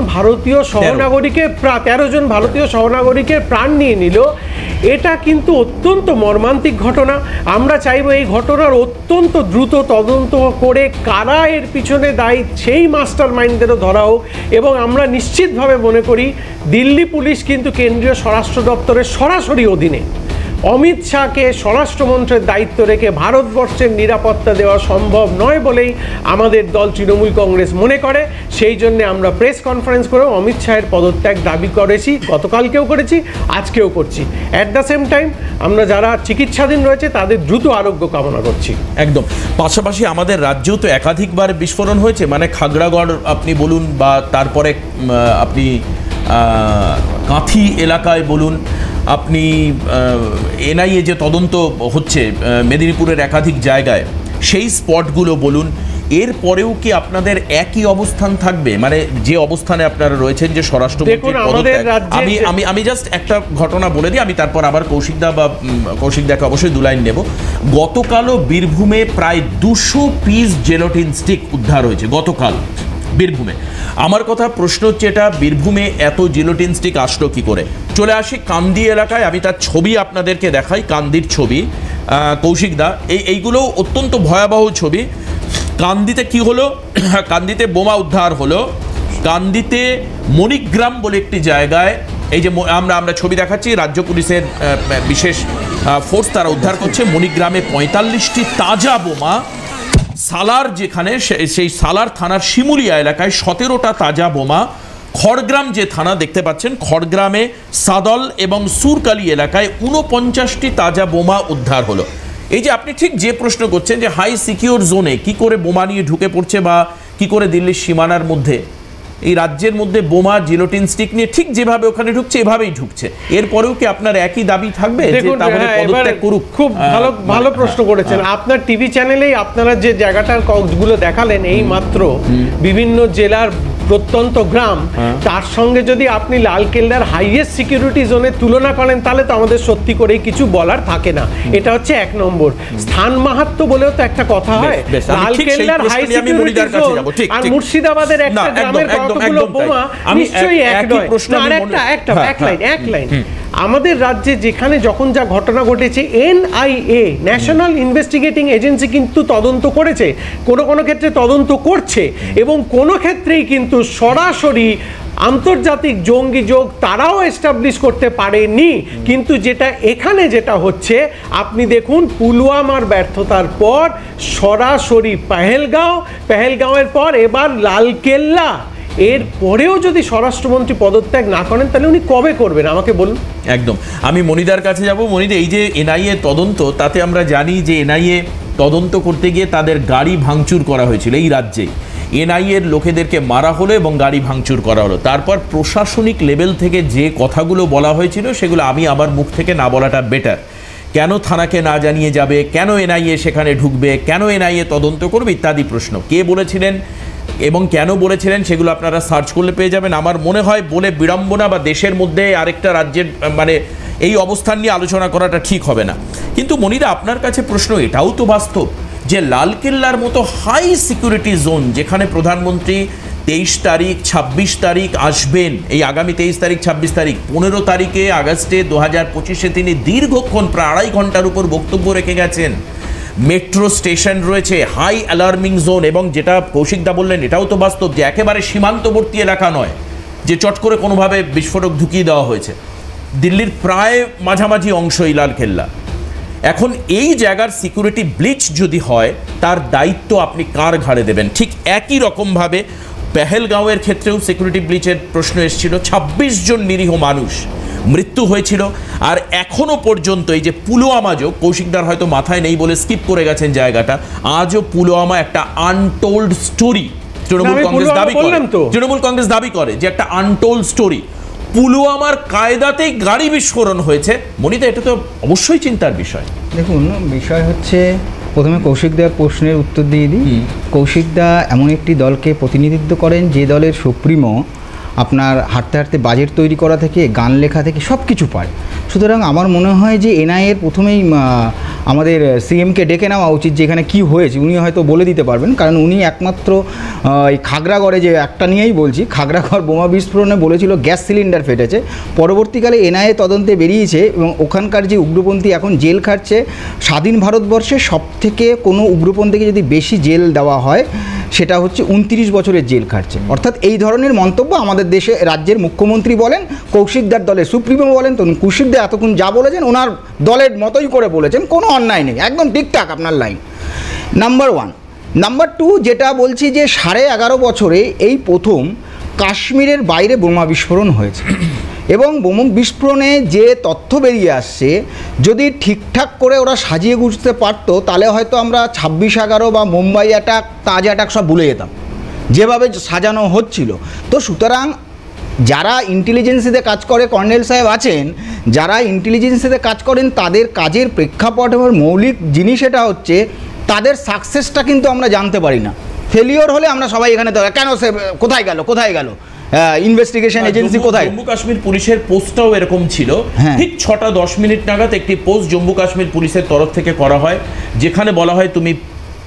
ভারতীয় সহনাগরিকের প্রাণ নিয়ে নিল। এটা কিন্তু অত্যন্ত মর্মান্তিক ঘটনা। আমরা চাইব এই ঘটনার অত্যন্ত দ্রুত তদন্ত করে কারা এর পিছনে দায়ী সেই মাস্টার মাইন্ডদেরও ধরা হোক। এবং আমরা নিশ্চিতভাবে মনে করি দিল্লি পুলিশ কিন্তু কেন্দ্রীয় স্বরাষ্ট্র দপ্তরের সরাসরি অধীনে। অমিত শাহকে স্বরাষ্ট্রমন্ত্রীর দায়িত্ব রেখে ভারতবর্ষের নিরাপত্তা দেওয়া সম্ভব নয় বলেই আমাদের দল তৃণমূল কংগ্রেস মনে করে। সেই জন্য আমরা প্রেস কনফারেন্স করে অমিত শাহের পদত্যাগ দাবি করেছি, গতকালকেও করেছি, আজকেও করছি। অ্যাট দ্য সেম টাইম আমরা যারা চিকিৎসাধীন রয়েছে তাদের দ্রুত আরোগ্য কামনা করছি। একদম। পাশাপাশি আমাদের রাজ্যেও তো একাধিকবার বিস্ফোরণ হয়েছে, মানে খাগড়াগড় আপনি বলুন বা তারপরে আপনি কাঁথি এলাকায় বলুন, আপনি এনআইএ যে তদন্ত হচ্ছে মেদিনীপুরের একাধিক জায়গায়, সেই স্পটগুলো বলুন, এরপরেও কি আপনাদের একই অবস্থান থাকবে? মানে যে অবস্থানে আপনারা রয়েছেন, যে স্বরাষ্ট্রমন্ত্রীর পদত্যাগ। আমি জাস্ট একটা ঘটনা বলে দিই, আমি তারপর আবার কৌশিকদাকে অবশ্যই 2 লাইন নেব। গতকালও বীরভূমে প্রায় 200 পিস জেলোটিন স্টিক উদ্ধার হয়েছে গতকাল বীরভূমে। আমার কথা প্রশ্ন হচ্ছে, এটা বীরভূমে এত জিলোটিন স্টিক আসলো কি করে? চলে আসি কান্দি এলাকায়, আমি তার ছবি আপনাদেরকে দেখাই, কান্দির ছবি কৌশিকদা। এইগুলো অত্যন্ত ভয়াবহ ছবি। কান্দিতে কি হলো? কান্দিতে বোমা উদ্ধার হলো। কান্দিতে মণিগ্রাম বলে একটি জায়গায়, এই যে আমরা ছবি দেখাচ্ছি, রাজ্য পুলিশের বিশেষ ফোর্স তারা উদ্ধার করছে মণিগ্রামে 45টি তাজা বোমা। সালার, যেখানে সেই সালার থানার শিমুলিয়া এলাকায় 17টা তাজা বোমা। খড়গ্রাম যে থানা দেখতে পাচ্ছেন, খড়গ্রামে সাদল এবং সুরকালি এলাকায় 49টি তাজা বোমা উদ্ধার হলো। এই যে আপনি ঠিক যে প্রশ্ন করছেন যে হাই সিকিউর জোনে কি করে বোমা নিয়ে ঢুকে পড়ছে বা কি করে দিল্লির সীমানার মধ্যে, এই রাজ্যের মধ্যে বোমা জিলোটিন স্টিক নিয়ে ঠিক যেভাবে ওখানে ঢুকছে এভাবেই ঢুকছে, এরপরেও কি আপনার একই দাবি থাকবে যে তাহলে পদত্যাগ করুক? খুব ভালো প্রশ্ন করেছেন। আপনার টিভি চ্যানেলেই আপনারা যে জায়গাটার গুলো দেখালেন এই মাত্র বিভিন্ন জেলার প্রত্যন্ত গ্রাম, তার সঙ্গে যদি আপনি লালকেল্লার হাইয়েস্ট সিকিউরিটি জোনের তুলনা করেন তাহলে তো আমাদের সত্যি করেই কিছু বলার থাকে না। এটা হচ্ছে এক নম্বর। স্থান মাহাত্ম্য বলেও তো একটা কথা হয়। লালকেল্লার হাই সিকিউরিটি জোন আর মুর্শিদাবাদের একটা গ্রামের কতগুলো বোমা নিশ্চয়ই এক নয়। এক লাইন আমাদের রাজ্যে যেখানে যখন যা ঘটনা ঘটেছে NIA ন্যাশনাল ইনভেস্টিগেটিং এজেন্সি কিন্তু তদন্ত করেছে, কোনো ক্ষেত্রে তদন্ত করছে, এবং কোনো ক্ষেত্রেই কিন্তু সরাসরি আন্তর্জাতিক জঙ্গি যোগ তারাও এস্টাবলিশ করতে পারেনি। কিন্তু এখানে যেটা হচ্ছে আপনি দেখুন, পুলওয়ামার ব্যর্থতার পর সরাসরি পেহেলগাঁওয়ের পর এবার লালকেল্লা, এর পরেও যদি স্বরাষ্ট্রমন্ত্রী পদত্যাগ না করেন তাহলে উনি কবে করবেন আমাকে বলুন। একদম, আমি মনিদার কাছে যাব। মনিদা, এই যে NIA তদন্ত, তাতে আমরা জানি যে NIA তদন্ত করতে গিয়ে তাদের গাড়ি ভাঙচুর করা হয়েছিল এই রাজ্যে। NIA এর লোকেদেরকে মারা হলো এবং গাড়ি ভাঙচুর করা হলো। তারপর প্রশাসনিক লেভেল থেকে যে কথাগুলো বলা হয়েছিল সেগুলো আমি আমার মুখ থেকে না বলাটা বেটার। কেন থানাকে না জানিয়ে যাবে, কেন NIA সেখানে ঢুকবে, কেন NIA তদন্ত করবে ইত্যাদি প্রশ্ন কে বলেছিলেন এবং কেন বলেছিলেন সেগুলো আপনারা সার্চ করলে পেয়ে যাবেন। আমার মনে হয় বলে বিড়ম্বনা বা দেশের মধ্যে আরেকটা রাজ্যের মানে এই অবস্থান নিয়ে আলোচনা করাটা ঠিক হবে না। কিন্তু মনিরা, আপনার কাছে প্রশ্ন, এটাও তো বাস্তব যে লালকেল্লার মতো হাই সিকিউরিটি জোন, যেখানে প্রধানমন্ত্রী 23 তারিখ 26 তারিখ আসবেন, এই আগামী 23 তারিখ 26 তারিখ, 15 তারিখে আগস্টে 2025-এ তিনি দীর্ঘক্ষণ প্রায় 2.5 ঘন্টার উপর বক্তব্য রেখে গেছেন। মেট্রো স্টেশন রয়েছে, হাই অ্যালার্মিং জোন, এবং যেটা কৌশিকদা বললেন এটাও তো বাস্তব যে একেবারে সীমান্তবর্তী এলাকা নয় যে চট করে কোনোভাবে বিস্ফোরক ঢুকিয়ে দেওয়া হয়েছে, দিল্লির প্রায় মাঝামাঝি অংশ এই লালকেল্লা। এখন এই জায়গার সিকিউরিটি ব্লিচ যদি হয় তার দায়িত্ব আপনি কার ঘাড়ে দেবেন? ঠিক একই রকমভাবে পেহেলগাঁওয়ের ক্ষেত্রেও সিকিউরিটি ব্লিচের প্রশ্ন এসেছিল, 26 জন নিরীহ মানুষ মৃত্যু হয়েছিল। আর এখনো পর্যন্ত এই যে পুলওয়ামা, কৌশিকদার হয়তো মাথায় নেই বলে স্কিপ করে গেছেন জায়গাটা, আজও পুলওয়ামা একটা আনটোল্ড স্টোরি। তৃণমূল কংগ্রেস দাবি করে যে একটা আনটোল্ড স্টোরি। পুলওয়ামার কায়দাতেই গাড়ি বিস্ফোরণ হয়েছে। মনিতা, এটা তো অবশ্যই চিন্তার বিষয়। দেখুন, বিষয় হচ্ছে, প্রথমে কৌশিকদার প্রশ্নের উত্তর দিয়ে দিই। কৌশিকদা এমন একটি দলকে প্রতিনিধিত্ব করেন যে দলের সুপ্রিমো আপনার হাঁটতে হাঁটতে বাজেট তৈরি করা থেকে গান লেখা থেকে সব কিছু পারে। সুতরাং আমার মনে হয় যে NIA-এর প্রথমেই আমাদের CM-কে ডেকে নেওয়া উচিত, যেখানে কি হয়েছে উনি হয়তো বলে দিতে পারবেন, কারণ উনি একমাত্র এই খাগড়াগড়ে, যে একটা নিয়েই বলছি, খাগড়াগড় বোমা বিস্ফোরণে বলেছিল গ্যাস সিলিন্ডার ফেটেছে। পরবর্তীকালে NIA তদন্তে বেরিয়েছে এবং ওখানকার যে উগ্রপন্থী এখন জেল খাটছে, স্বাধীন ভারতবর্ষে সবথেকে কোনো উগ্রপন্থীকে যদি বেশি জেল দেওয়া হয় সেটা হচ্ছে 29 বছরের জেল খাটছে। অর্থাৎ এই ধরনের মন্তব্য আমাদের দেশে রাজ্যের মুখ্যমন্ত্রী বলেন, কৌশিকদার দলের সুপ্রিমো বলেন, তো কৌশিকদা এতক্ষণ যা বলেছেন ওনার দলের মতোই করে বলেছেন, কোনো অন্যায় নেই, একদম ঠিকঠাক আপনার লাইন। নাম্বার 1। নাম্বার 2, যেটা বলছি যে 11.5 বছরে এই প্রথম কাশ্মীরের বাইরে বোমা বিস্ফোরণ হয়েছে, এবং বোমা বিস্ফোরণে যে তথ্য বেরিয়ে আসছে, যদি ঠিকঠাক করে ওরা সাজিয়ে গুছতে পারতো তাহলে হয়তো আমরা 26/11 বা মুম্বাই অ্যাটাক, তাজ অ্যাটাক সব ভুলে যেতাম, যেভাবে সাজানো হচ্ছিল। তো সুতরাং যারা ইন্টেলিজেন্সিতে কাজ করে, কর্নেল সাহেব আছেন, যারা ইন্টেলিজেন্সিতে কাজ করেন, তাদের কাজের প্রেক্ষাপট এবং মৌলিক জিনিস এটা হচ্ছে তাদের সাকসেসটা কিন্তু আমরা জানতে পারি না। ফেলিওর হলে আমরা সবাই এখানে কেন সে কোথায় গেল ইনভেস্টিগেশন এজেন্সি কোথায়? জম্মু কাশ্মীর পুলিশের পোস্টটাও এরকম ছিল। ঠিক 6টা 10 মিনিট নাগাদ একটি পোস্ট জম্মু কাশ্মীর পুলিশের তরফ থেকে করা হয়, যেখানে বলা হয় তুমি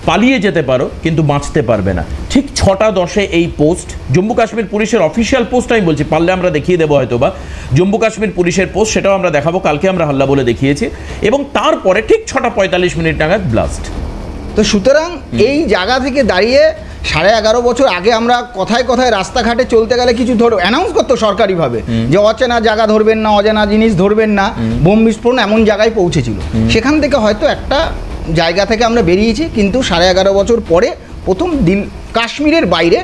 পালিয়ে যেতে পারো কিন্তু বাঁচতে পারবে না। ঠিক 6টা 10-এ এই পোস্ট, জম্মু কাশ্মীর পুলিশের অফিসিয়াল পোস্ট আমি বলছি, পারলে আমরা দেখিয়ে দেবো হয়তো বা, জম্মু কাশ্মীর পুলিশের পোস্ট, সেটাও আমরা দেখাবো, কালকে আমরা হাল্লা বলে দেখিয়েছি। এবং তারপরে ঠিক 6টা 45 মিনিট নাগাদ ব্লাস্ট। তো সুতরাং এই জায়গা থেকে দাঁড়িয়ে 11.5 বছর আগে আমরা কথায় কথায় রাস্তাঘাটে চলতে গেলে কিছু অ্যানাউন্স করতো সরকারিভাবে যে অচেনা জায়গা ধরবেন না, অজানা জিনিস ধরবেন না, বোম বিস্ফোরণ এমন জায়গায় পৌঁছেছিল। সেখান থেকে হয়তো একটা জায়গা থেকে আমরা বেরিয়েছি, কিন্তু 11.5 বছর পরে প্রথম কাশ্মীরের বাইরে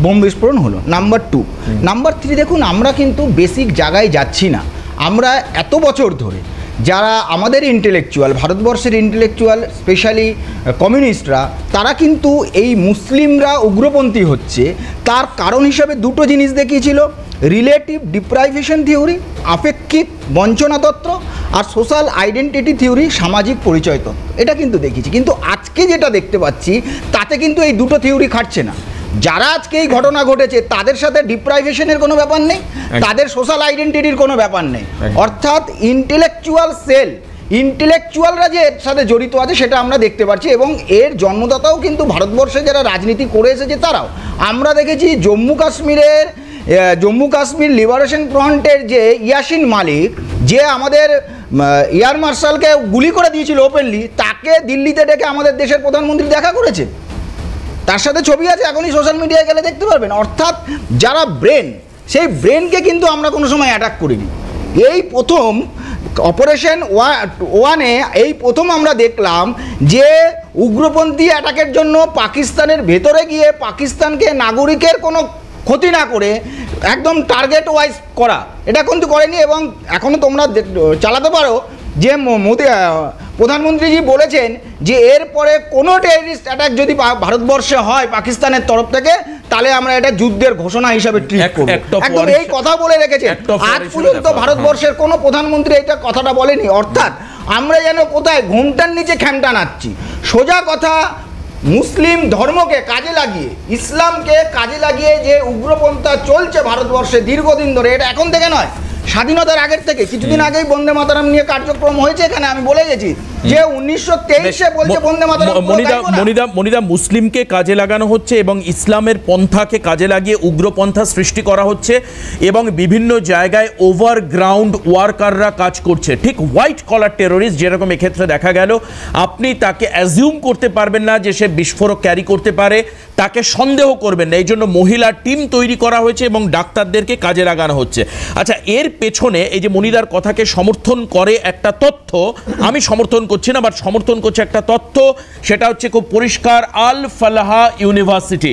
বোম বিস্ফোরণ হলো। নাম্বার 2। নাম্বার 3, দেখুন, আমরা কিন্তু বেসিক জায়গায় যাচ্ছি না। আমরা এত বছর ধরে যারা আমাদের ইন্টেলেকচুয়াল, ভারতবর্ষের ইন্টেলেকচুয়াল, স্পেশালি কমিউনিস্টরা, তারা কিন্তু এই মুসলিমরা উগ্রপন্থী হচ্ছে তার কারণ হিসাবে দুটো জিনিস দেখিয়েছিল: রিলেটিভ ডিপ্রাইভেশন থিওরি, আপেক্ষিক বঞ্চনা তত্ত্ব, আর সোশ্যাল আইডেন্টিটি থিওরি, সামাজিক পরিচয় তত্ত্ব। এটা কিন্তু দেখিয়েছি। কিন্তু আজকে যেটা দেখতে পাচ্ছি তাতে কিন্তু এই দুটো থিওরি খাটছে না। যারা আজকে এই ঘটনা ঘটেছে তাদের সাথে ডিপ্রাইভেশনের কোনো ব্যাপার নেই, তাদের সোশ্যাল আইডেন্টিটির কোনো ব্যাপার নেই। অর্থাৎ ইন্টেলেকচুয়াল সেল, ইন্টেলেকচুয়ালরা যে এর সাথে জড়িত আছে সেটা আমরা দেখতে পাচ্ছি। এবং এর জন্মদাতাও কিন্তু ভারতবর্ষে যারা রাজনীতি করে এসেছে তারাও। আমরা দেখেছি জম্মু কাশ্মীর লিবারেশন ফ্রন্টের যে ইয়াসিন মালিক, যে আমাদের এয়ার মার্শালকে গুলি করে দিয়েছিল ওপেনলি, তাকে দিল্লিতে ডেকে আমাদের দেশের প্রধানমন্ত্রী দেখা করেছে, তার সাথে ছবি আছে, এখনই সোশ্যাল মিডিয়ায় গেলে দেখতে পারবেন। অর্থাৎ যারা ব্রেন, সেই ব্রেনকে কিন্তু আমরা কোনো সময় অ্যাটাক করিনি। এই প্রথম অপারেশন ওয়ানে এই প্রথম আমরা দেখলাম যে উগ্রপন্থী অ্যাটাকের জন্য পাকিস্তানের ভেতরে গিয়ে পাকিস্তানকে নাগরিকের কোনো ক্ষতি না করে একদম টার্গেট ওয়াইজ করা, এটা কিন্তু করেনি। এবং এখনও তোমরা চালাতে পারো যে প্রধানমন্ত্রীজি বলেছেন যে এরপরে কোনো টেররিস্ট অ্যাটাক যদি ভারতবর্ষে হয় পাকিস্তানের তরফ থেকে, তাহলে আমরা এটা যুদ্ধের ঘোষণা হিসাবে ট্রিট করব। একদম এই কথা বলে রেখেছে। আজ পর্যন্ত ভারতবর্ষের কোনো প্রধানমন্ত্রী এটা কথাটা বলেনি। অর্থাৎ আমরা যেন কোথায় ঘুমটার নিচে খ্যামটা নাচ্ছি। সোজা কথা, মুসলিম ধর্মকে কাজে লাগিয়ে, ইসলামকে কাজে লাগিয়ে যে উগ্রপন্থা চলছে ভারতবর্ষে দীর্ঘদিন ধরে, এটা এখন থেকে নয়, স্বাধীনতার আগের থেকে। কিছুদিন আগেই বন্দে মাতরম নিয়ে কার্যক্রম হয়েছে এখানে, আমি বলে গেছি যে 1923-এ বলছে বন্দে মাতরম। মনিদা, মুসলিমকে কাজে লাগানো হচ্ছে এবং ইসলামের পন্থাকে কাজে লাগিয়ে উগ্রপন্থা সৃষ্টি করা হচ্ছে এবং বিভিন্ন জায়গায় ওভারগ্রাউন্ড ওয়ার্কাররা কাজ করছে, ঠিক হোয়াইট কলার টেরোরিস্ট যেরকম এক্ষেত্রে দেখা গেল। আপনি তাকে অ্যাজিউম করতে পারবেন না যে সে বিস্ফোরক ক্যারি করতে পারে, তাকে সন্দেহ করবেন না। এই জন্য মহিলা টিম তৈরি করা হয়েছে এবং ডাক্তারদেরকে কাজে লাগানো হচ্ছে। আচ্ছা, এর পেছনে এই যে মনিদার কথাকে সমর্থন করে একটা তথ্য, আমি সমর্থন করছি না, বাট সমর্থন করছে একটা তথ্য, সেটা হচ্ছে খুব পরিষ্কার। আল ফালাহা ইউনিভার্সিটি,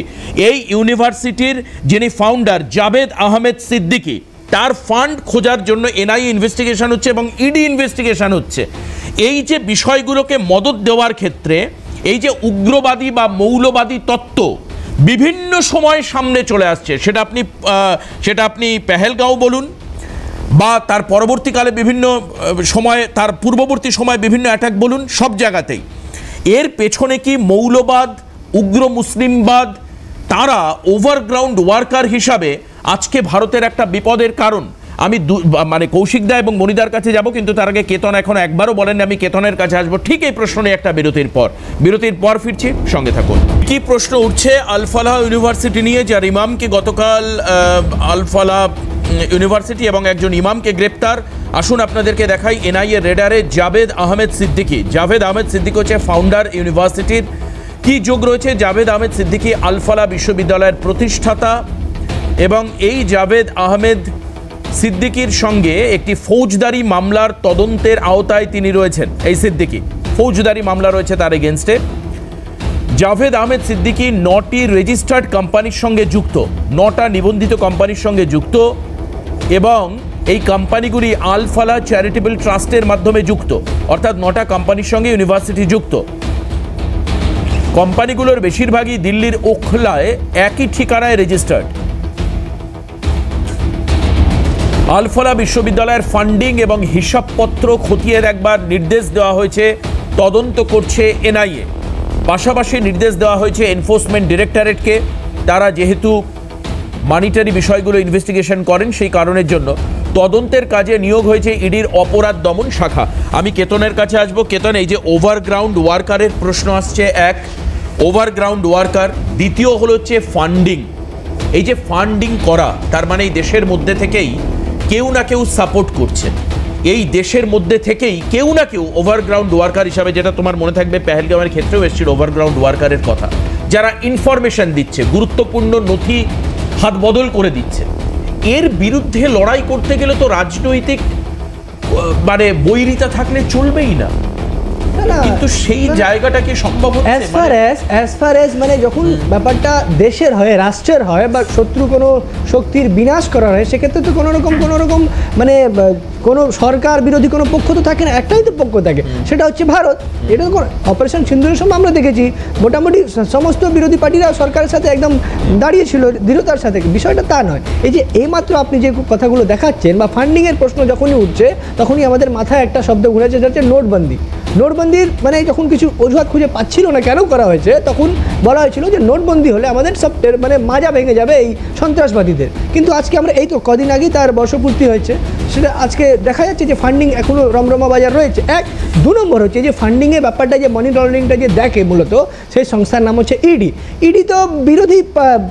এই ইউনিভার্সিটির যিনি ফাউন্ডার জাভেদ আহমেদ সিদ্দিকী, তার ফান্ড খোঁজার জন্য এনআইএ ইনভেস্টিগেশন হচ্ছে এবং ইডি ইনভেস্টিগেশন হচ্ছে। এই যে বিষয়গুলোকে মদত দেওয়ার ক্ষেত্রে এই যে উগ্রবাদী বা মৌলবাদী তত্ত্ব বিভিন্ন সময় সামনে চলে আসছে, সেটা আপনি পেহেলগাঁও বলুন বা তার পরবর্তীকালে বিভিন্ন সময়, তার পূর্ববর্তী সময় বিভিন্ন অ্যাটাক বলুন, সব জায়গাতেই এর পেছনে কি মৌলবাদ, উগ্র মুসলিমবাদ, তারা ওভারগ্রাউন্ড ওয়ার্কার হিসাবে আজকে ভারতের একটা বিপদের কারণ। আমি মানে কৌশিক দা এবং মনিদার কাছে যাব, কিন্তু তার আগে কেতন এখন একবারও বলেননি আমি কেতনের কাছে আসবো ঠিক এই প্রশ্ন নিয়ে একটা বিরতির পর ফিরছি, সঙ্গে থাকুন। কি প্রশ্ন উঠছে আল ফালাহ ইউনিভার্সিটি নিয়ে, যার ইমামকে গতকাল আল ফালাহ ইউনিভার্সিটি এবং একজন ইমামকে গ্রেপ্তার। আসুন আপনাদেরকে দেখাই এনআইএ রেডারে জাভেদ আহমেদ সিদ্দিকী হচ্ছে ফাউন্ডার ইউনিভার্সিটির। কি যোগ রয়েছে জাভেদ আহমেদ সিদ্দিকী আল ফালাহ বিশ্ববিদ্যালয়ের প্রতিষ্ঠাতা, এবং এই জাভেদ আহমেদ সিদ্দিকীর সঙ্গে একটি ফৌজদারি মামলার তদন্তের আওতায় তিনি রয়েছেন। এই সিদ্দিকী ফৌজদারি মামলা রয়েছে তার এগেনস্টে। জাভেদ আহমেদ সিদ্দিকী 9টি রেজিস্টার্ড কোম্পানির সঙ্গে যুক্ত, 9টা নিবন্ধিত কোম্পানির সঙ্গে যুক্ত, এবং এই কোম্পানিগুলি আল ফালাহ চ্যারিটেবল ট্রাস্টের মাধ্যমে যুক্ত। অর্থাৎ 9টা কোম্পানির সঙ্গে ইউনিভার্সিটি যুক্ত। কোম্পানিগুলোর বেশিরভাগই দিল্লির ওখলায় একই ঠিকানায় রেজিস্টার্ড। আল ফালাহ বিশ্ববিদ্যালয়ের ফান্ডিং এবং হিসাবপত্র খতিয়ে দেখবার নির্দেশ দেওয়া হয়েছে, তদন্ত করছে এনআইএ। পাশাপাশি নির্দেশ দেওয়া হয়েছে এনফোর্সমেন্ট ডিরেক্টরেটকে, তারা যেহেতু মানিটারি বিষয়গুলো ইনভেস্টিগেশন করেন সেই কারণের জন্য তদন্তের কাজে নিয়োগ হয়েছে ইডির অপরাধ দমন শাখা। আমি কেতনের কাছে আসবো। কেতন, এই যে ওভারগ্রাউন্ড ওয়ার্কারের প্রশ্ন আসছে, এক ওভারগ্রাউন্ড ওয়ার্কার, দ্বিতীয় হলো হচ্ছে ফান্ডিং। এই যে ফান্ডিং করা, তার মানে এই দেশের মধ্যে থেকেই কেউ না কেউ সাপোর্ট করছে, এই দেশের মধ্যে থেকেই কেউ না কেউ ওভারগ্রাউন্ড ওয়ার্কার হিসাবে, যেটা তোমার মনে থাকবে পেহেলগাঁওয়ের ক্ষেত্রেও এসেছিল ওভারগ্রাউন্ড ওয়ার্কারের কথা, যারা ইনফরমেশন দিচ্ছে, গুরুত্বপূর্ণ নথি হাত বদল করে দিচ্ছে। এর বিরুদ্ধে লড়াই করতে গেলে তো রাজনৈতিক মানে বৈরিতা থাকলে চলবেই না। কিন্তু সেই জায়গাটা কি সম্ভব হচ্ছে? অ্যাজ ফার অ্যাজ মানে যখন ব্যাপারটা দেশের হয়, রাষ্ট্রের হয়, বা শত্রু কোনো শক্তির বিনাশ করা হয়, সেক্ষেত্রে তো কোনো রকম মানে কোনো সরকার বিরোধী কোনো পক্ষ তো থাকে না, একটাই তো পক্ষ থাকে, সেটা হচ্ছে ভারত। এটা তো অপারেশন সিন্দুরের সময় আমরা দেখেছি মোটামুটি সমস্ত বিরোধী পার্টিরা সরকারের সাথে একদম দাঁড়িয়েছিল দৃঢ়তার সাথে। বিষয়টা তা নয়, এই যে এইমাত্র আপনি যে কথাগুলো দেখাচ্ছেন বা ফান্ডিংয়ের প্রশ্ন যখনই উঠছে তখনই আমাদের মাথায় একটা শব্দ ঘুরেছে, যেটা হচ্ছে নোটবন্দির মানে যখন কিছু অজুহাত খুঁজে পাচ্ছিল না কেন করা হয়েছে, তখন বলা হয়েছিল যে নোটবন্দি হলে আমাদের সব মানে মাজা ভেঙে যাবে এই সন্ত্রাসবাদীদের। কিন্তু আজকে আমরা এই তো কদিন আগেই তার বর্ষপূর্তি হয়েছে, সেটা আজকে দেখা যাচ্ছে যে ফান্ডিং এখনও রমরমা বাজার রয়েছে। এক, দু নম্বর হচ্ছে যে ফান্ডিংয়ের ব্যাপারটা, যে মানি লন্ডারিংটা যে দেখে মূলত সেই সংস্থার নাম হচ্ছে ইডি তো বিরোধী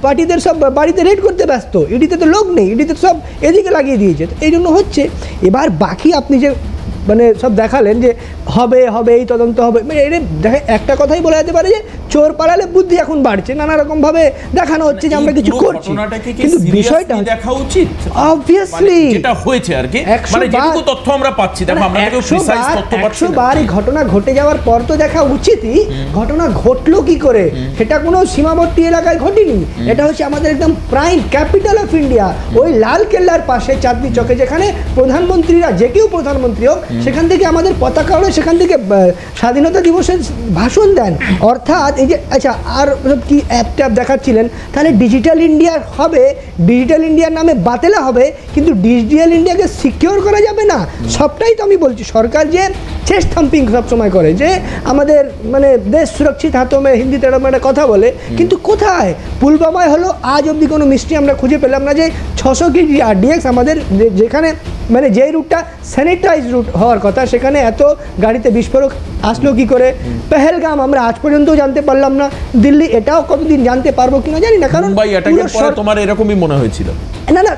পার্টিদের সব বাড়িতে রেড করতে ব্যস্ত, ইডিতে তো লোক নেই, ইডিতে সব এদিকে লাগিয়ে দিয়েছে। এই জন্য হচ্ছে এবার বাকি আপনি যে মানে সব দেখালেন যে হবে এই তদন্ত হবে, মানে এটা দেখা একটা কথাই বলা যেতে পারে যে চোর পালালে বুদ্ধি এখন বাড়ছে, নানা রকম ভাবে দেখানো হচ্ছে যে আমরা কিছু করছি, কিন্তু বিষয়টা দেখা উচিত অবভিয়াসলি যেটা হয়েছে আর কি, মানে যেটুকু তথ্য আমরা পাচ্ছি, দেখো আমরা তো প্রিসাইজ তথ্য পাচ্ছি না। 100 বার এই ঘটনা ঘটে যাওয়ার পর তো দেখা উচিতই ঘটনা ঘটলো কি করে, সেটা কোনো সীমাবর্তী এলাকায় ঘটেনি, এটা হচ্ছে আমাদের একদম প্রাইম ক্যাপিটাল অফ ইন্ডিয়া, ওই লাল কেল্লার পাশে চাঁদনি চকে, যেখানে প্রধানমন্ত্রীরা যে কেউ প্রধানমন্ত্রী হোক সেখান থেকে আমাদের পতাকা ওড়ে, সেখান থেকে স্বাধীনতা দিবসের ভাষণ দেন। অর্থাৎ এই যে আচ্ছা আর কি অ্যাপ দেখাচ্ছিলেন, তাহলে ডিজিটাল ইন্ডিয়া হবে, ডিজিটাল ইন্ডিয়ার নামে বাতেলা হবে, কিন্তু ডিজিটাল ইন্ডিয়াকে সিকিওর করা যাবে না। সবটাই তো আমি বলছি, সরকার যে চেস্ট থাম্পিং সবসময় করে যে আমাদের মানে দেশ সুরক্ষিত হাতমে, হিন্দিতে এরকম একটা কথা বলে, কিন্তু কোথায় পুলবামায় হলো আজ অবধি কোনো মিস্ট্রি আমরা খুঁজে পেলাম না যে 600 কেজি RDX আমাদের যেখানে মানে যেই রুটটা স্যানিটাইজ রুট হওয়ার কথা, সেখানে এত গাড়িতে বিস্ফোরক আসলো কি করে। পেহেলগাম আমরা আজ পর্যন্ত জানতে পারলাম না, দিল্লি এটাও কতদিন জানতে পারবো কিনা জানি না, কারণ মুম্বাই অ্যাটাকের পরে তোমার এরকমই মনে হয়েছিল না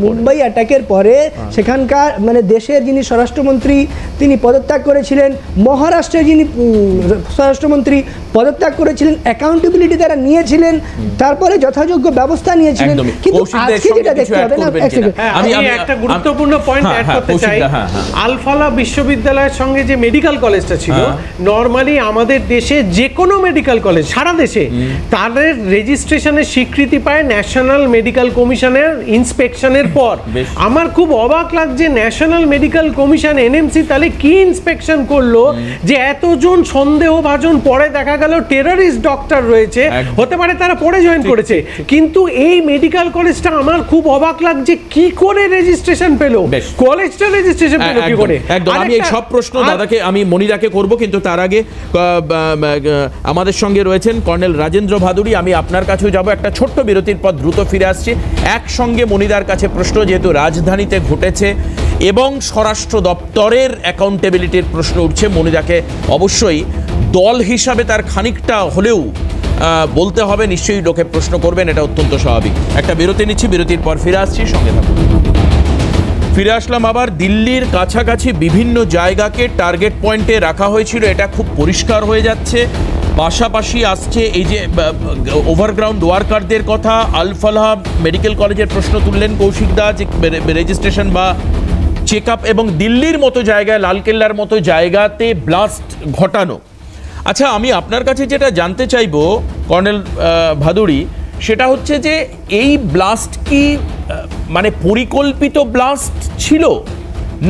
মুম্বাই অ্যাটাকের পরে সেখানকার মানে দেশের যিনি স্বরাষ্ট্রমন্ত্রী তিনি পদত্যাগ করেছিলেন, মহারাষ্ট্রের যিনি স্বরাষ্ট্রমন্ত্রী পদত্যাগ করেছিলেন, অ্যাকাউন্টেবিলিটি তারা নিয়েছিলেন, তারপরে যথাযোগ্য ব্যবস্থা নিয়েছিলেন। কিন্তু আজকে যেটা দেখতে হবে না, আমি একটা গুরুত্বপূর্ণ পয়েন্ট অ্যাড করতে চাই। আলফালা বিশ্ববিদ্যালয়ের সঙ্গে যে মেডিকেল কলেজটা ছিল, নর্মালি আমাদের দেশে যে কোনো মেডিকেল কলেজ সারা দেশে তাদের রেজিস্ট্রেশনের স্বীকৃতি পায় ন্যাশনাল মেডিকেল কমিশনের ইন্সপেকশনের পর। আমার খুব অবাক লাগছে ন্যাশনাল মেডিকেল কমিশন NMC তাহলে কি ইন্সপেকশন করলো যে এতজন সন্দেহভাজন, পরে দেখা গেল টেররিস্ট ডক্টর রয়েছে, হতে পারে তারা পরে জয়েন করেছে, কিন্তু এই মেডিকেল কলেজটা আমার খুব অবাক লাগছে কি করে রেজিস্ট্রেশন পেল, কলেজটা রেজিস্ট্রেশন পেল কি করে। একদম আমি এই সব প্রশ্ন দাদাকে আমি মনিরাকে করব, কিন্তু তার আগে আমাদের সঙ্গে রয়েছেন কর্নেল রাজেন্দ্র ভাদুড়ী। আমি আপনার কাছেও যাব, একটা ছোট্ট বিরতির পর দ্রুত ফিরে আসছি। একসঙ্গে মনিদার কাছে প্রশ্ন, যেহেতু রাজধানীতে ঘটেছে এবং স্বরাষ্ট্র দপ্তরের অ্যাকাউন্টেবিলিটির প্রশ্ন উঠছে, মনিদাকে অবশ্যই দল হিসাবে তার খানিকটা হলেও বলতে হবে, নিশ্চয়ই লোকে প্রশ্ন করবেন, এটা অত্যন্ত স্বাভাবিক। একটা বিরতি নিচ্ছি, বিরতির পর ফিরে আসছি, সঙ্গে থাকুন। ফিরে আসলাম আবার। দিল্লির কাছাকাছি বিভিন্ন জায়গাকে টার্গেট পয়েন্টে রাখা হয়েছিল, এটা খুব পরিষ্কার হয়ে যাচ্ছে। পাশাপাশি আসছে এই যে ওভারগ্রাউন্ড ওয়ার্কারদের কথা, আল-ফালাহ মেডিকেল কলেজের প্রশ্ন তুললেন কৌশিক দা, যে রেজিস্ট্রেশন বা চেক আপ, এবং দিল্লির মতো জায়গায়, লালকেল্লার মতো জায়গাতে ব্লাস্ট ঘটানো। আচ্ছা, আমি আপনার কাছে যেটা জানতে চাইব কর্নেল ভাদুড়ী, সেটা হচ্ছে যে এই ব্লাস্ট কি মানে পরিকল্পিত ব্লাস্ট ছিল,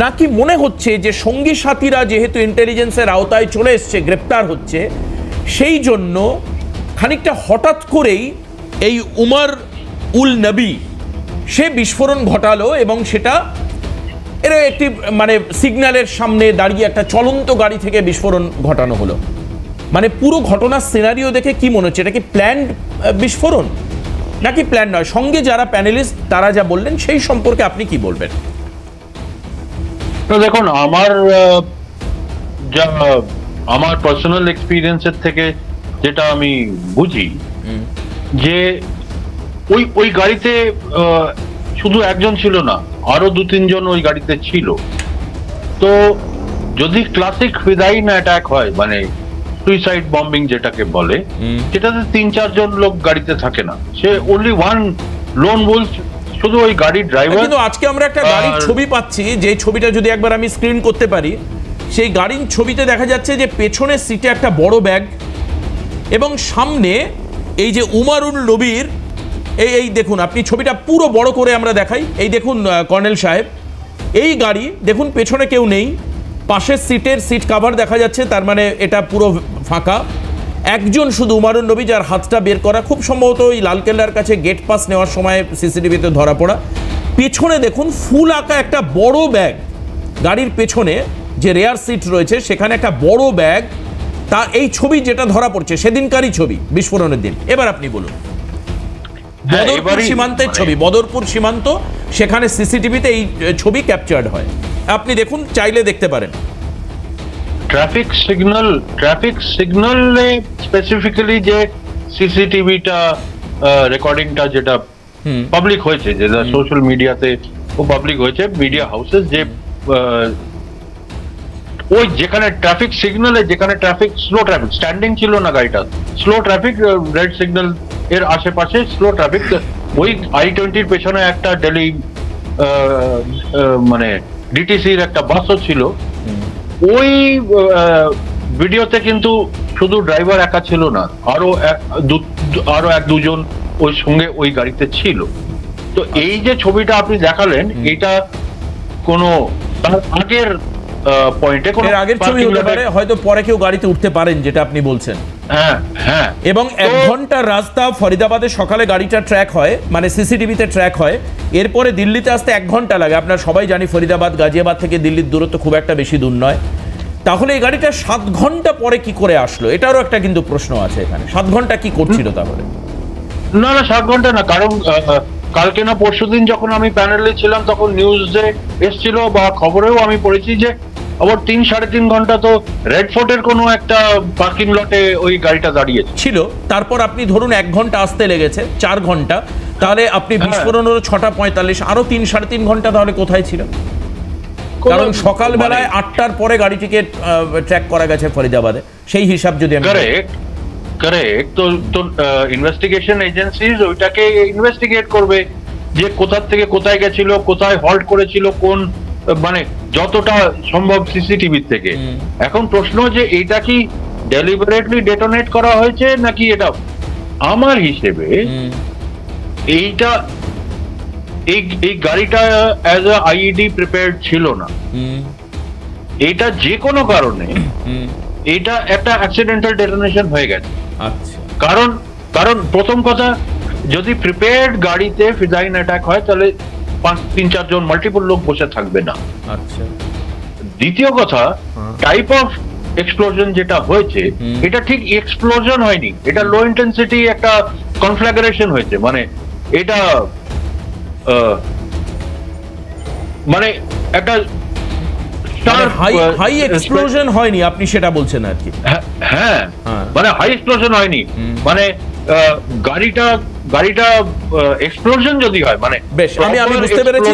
নাকি মনে হচ্ছে যে সঙ্গী সাথীরা যেহেতু ইন্টেলিজেন্সের আওতায় চলে এসছে, গ্রেপ্তার হচ্ছে, সেই জন্য খানিকটা হঠাৎ করেই এই উমর উল নবী সে বিস্ফোরণ ঘটালো, এবং সেটা এর একটি মানে সিগন্যালের সামনে দাঁড়িয়ে একটা চলন্ত গাড়ি থেকে বিস্ফোরণ ঘটানো হলো। মানে পুরো ঘটনার সিনারিও দেখে কি মনে হচ্ছে, এটা কি প্ল্যান্ড বিস্ফোরণ নাকি প্ল্যান নয়? সঙ্গে যারা প্যানেলিস্ট তারা যা বললেন সেই সম্পর্কে আপনি কি বলবেন? দেখুন, আমার পার্সোনাল এক্সপিরিয়েন্সের থেকে যেটা আমি বুঝি, যে ওই গাড়িতে শুধু একজন ছিল না, আরো 2-3 জন ওই গাড়িতে ছিল। তো যদি ক্লাসিক ফিদাইন অ্যাটাক হয়, মানে সুইসাইড বম্বিং যেটাকে বলে, যেটাতে 3-4 জন লোক গাড়িতে থাকে না, সে অনলি ওয়ান লোন উলফ, শুধু ওই গাড়ির ড্রাইভার। কিন্তু আজকে আমরা একটা গাড়ির ছবি পাচ্ছি, যে ছবিটা যদি একবার আমি স্ক্রিন করতে পারি, সেই গাড়ির ছবিতে দেখা যাচ্ছে যে পেছনের সিটে একটা বড় ব্যাগ এবং সামনে এই যে উমারুল নবীর এই দেখুন, আপনি ছবিটা পুরো বড় করে আমরা দেখাই। এই দেখুন কর্নেল সাহেব, এই গাড়ি দেখুন পেছনে কেউ নেই, পাশের সিটের সিট কাভার দেখা যাচ্ছে, তার মানে এটা পুরো ফাঁকা। একজন শুধু উমারুল নবী, যার হাতটা বের করা, খুব সম্ভবত ওই লালকেল্লার কাছে গেট পাস নেওয়ার সময় সিসিটিভিতে ধরা পড়া। পেছনে দেখুন ফুল আঁকা একটা বড় ব্যাগ, গাড়ির পেছনে যে রেয়ার সিট রয়েছে সেখানে একটা বড় ব্যাগ। তা এই ছবি যেটা ধরা পড়ছে সেদিনকারই ছবি, বিস্ফোরণের দিন। এবার আপনি বলুন। বদরপুর সীমান্তের ছবি, বদরপুর সীমান্ত, সেখানে সিসিটিভিতে এই ছবি ক্যাপচার্ড হয়। আপনি দেখুন, চাইলে দেখতে পারেন। ট্রাফিক সিগন্যালে স্পেসিফিক্যালি যে সিসিটিভিটা রেকর্ডিংটা যেটা পাবলিক হয়েছে, যেটা সোশ্যাল মিডিয়াতে পাবলিক হয়েছে, মিডিয়া হাউসেস, যে ওই যেখানে ট্রাফিক সিগন্যালে, যেখানে ট্রাফিক স্লো ট্রাফিক স্ট্যান্ডিং ছিল না গাড়িটা, স্লো ট্রাফিক, রেড সিগন্যাল এর আশেপাশে স্লো ট্রাফিক, ওই I-20 পেছনে একটা দিল্লি মানে ডিটিসির একটা বাসও ছিল। ওই ভিডিওতে কিন্তু শুধু ড্রাইভার একা ছিল না, আরো এক দুজন ওই সঙ্গে ওই গাড়িতে ছিল। তো এই যে ছবিটা আপনি দেখালেন, এটা কোনো তার আগের পয়েন্টে, কোনো আগের ছবি হতে পারে, হয়তো পরে কেউ গাড়িতে উঠতে পারেন, যেটা আপনি বলছেন। হ্যাঁ হ্যাঁ। এবং 1 ঘন্টার রাস্তা ফরিদাবাদে সকালে গাড়িটা ট্র্যাক হয়, মানে সিসিটিভিতে ট্র্যাক হয়, এরপরে দিল্লিতে আসতে 1 ঘন্টা লাগে। আপনার সবাই জানি ফরিদাবাদ গাজিয়াবাদ থেকে দিল্লির দূরত্ব খুব একটা বেশি দূর নয়। তাহলে এই গাড়িটা 7 ঘন্টা পরে কি করে আসলো, এটারও একটা কিন্তু প্রশ্ন আছে এখানে। 7 ঘন্টা কি করছিল তাহলে? না 7 ঘন্টা না, কারণ কালকে না পরশুদিন যখন আমি প্যানেলে ছিলাম তখন নিউজে এসেছিল বা খবরেও আমি পড়েছি যে আবার 3-3.5 ঘন্টা তো রেড ফোর্টের কোনো একটা পার্কিং লটে ওই গাড়িটা দাঁড়িয়ে ছিল। তারপর আপনি ধরুন 1 ঘন্টা আসতে লেগেছে, 4 ঘন্টা, তাহলে আপনি বিস্ফোরণ হলো 6:45, আরো 3-3.5 ঘন্টা তাহলে কোথায় ছিল? কারণ সকালবেলায় 8টার পরে গাড়িটিকে ট্র্যাক করা গেছে ফরিদাবাদে, সেই হিসাব যদি আমি কারেক্ট। তো ইনভেস্টিগেশন এজেন্সিজ ওইটাকে ইনভেস্টিগেট করবে যে কোথা থেকে কোথায় গেছিল, কোথায় হল্ট করেছিল, কোন মানে যতটা সম্ভব সিসিটিভি থেকে। এখন প্রশ্ন যে এটা কি ডেলিবারেটলি ডেটোনেট করা হয়েছে নাকি, এটা আমার হিসেবে এইটা এই গাড়িটা অ্যাজ আ আইইডি প্রিপেয়ার্ড ছিল না। এটা যে কোনো কারণে এটা একটা অ্যাক্সিডেন্টাল ডেটোনেশন হয়ে গেছে। আচ্ছা, কারণ প্রথম কথা, যদি প্রিপেয়ার্ড গাড়িতে ফিজাইন অ্যাটাক হয় তাহলে 3-4 জন মাল্টিপল লোক বসে থাকবে না। আচ্ছা। দ্বিতীয় কথা, টাইপ অফ এক্সপ্লোশন যেটা হয়েছে, এটা ঠিক এক্সপ্লোশন হয়নি, এটা লো ইন্টেন্সিটি একটা কনফ্ল্যাগ্রেশন হয়েছে। মানে এটা মানে একটা হাই এক্সপ্লোশন হয়নি, আপনি সেটা বলছেন আর কি? হ্যাঁ, মানে হাই এক্সপ্লোশন হয়নি, মানে গাড়িটা এক্সপ্লোশন যদি হয়, মানে বেশ, আমি বুঝতে পেরেছি।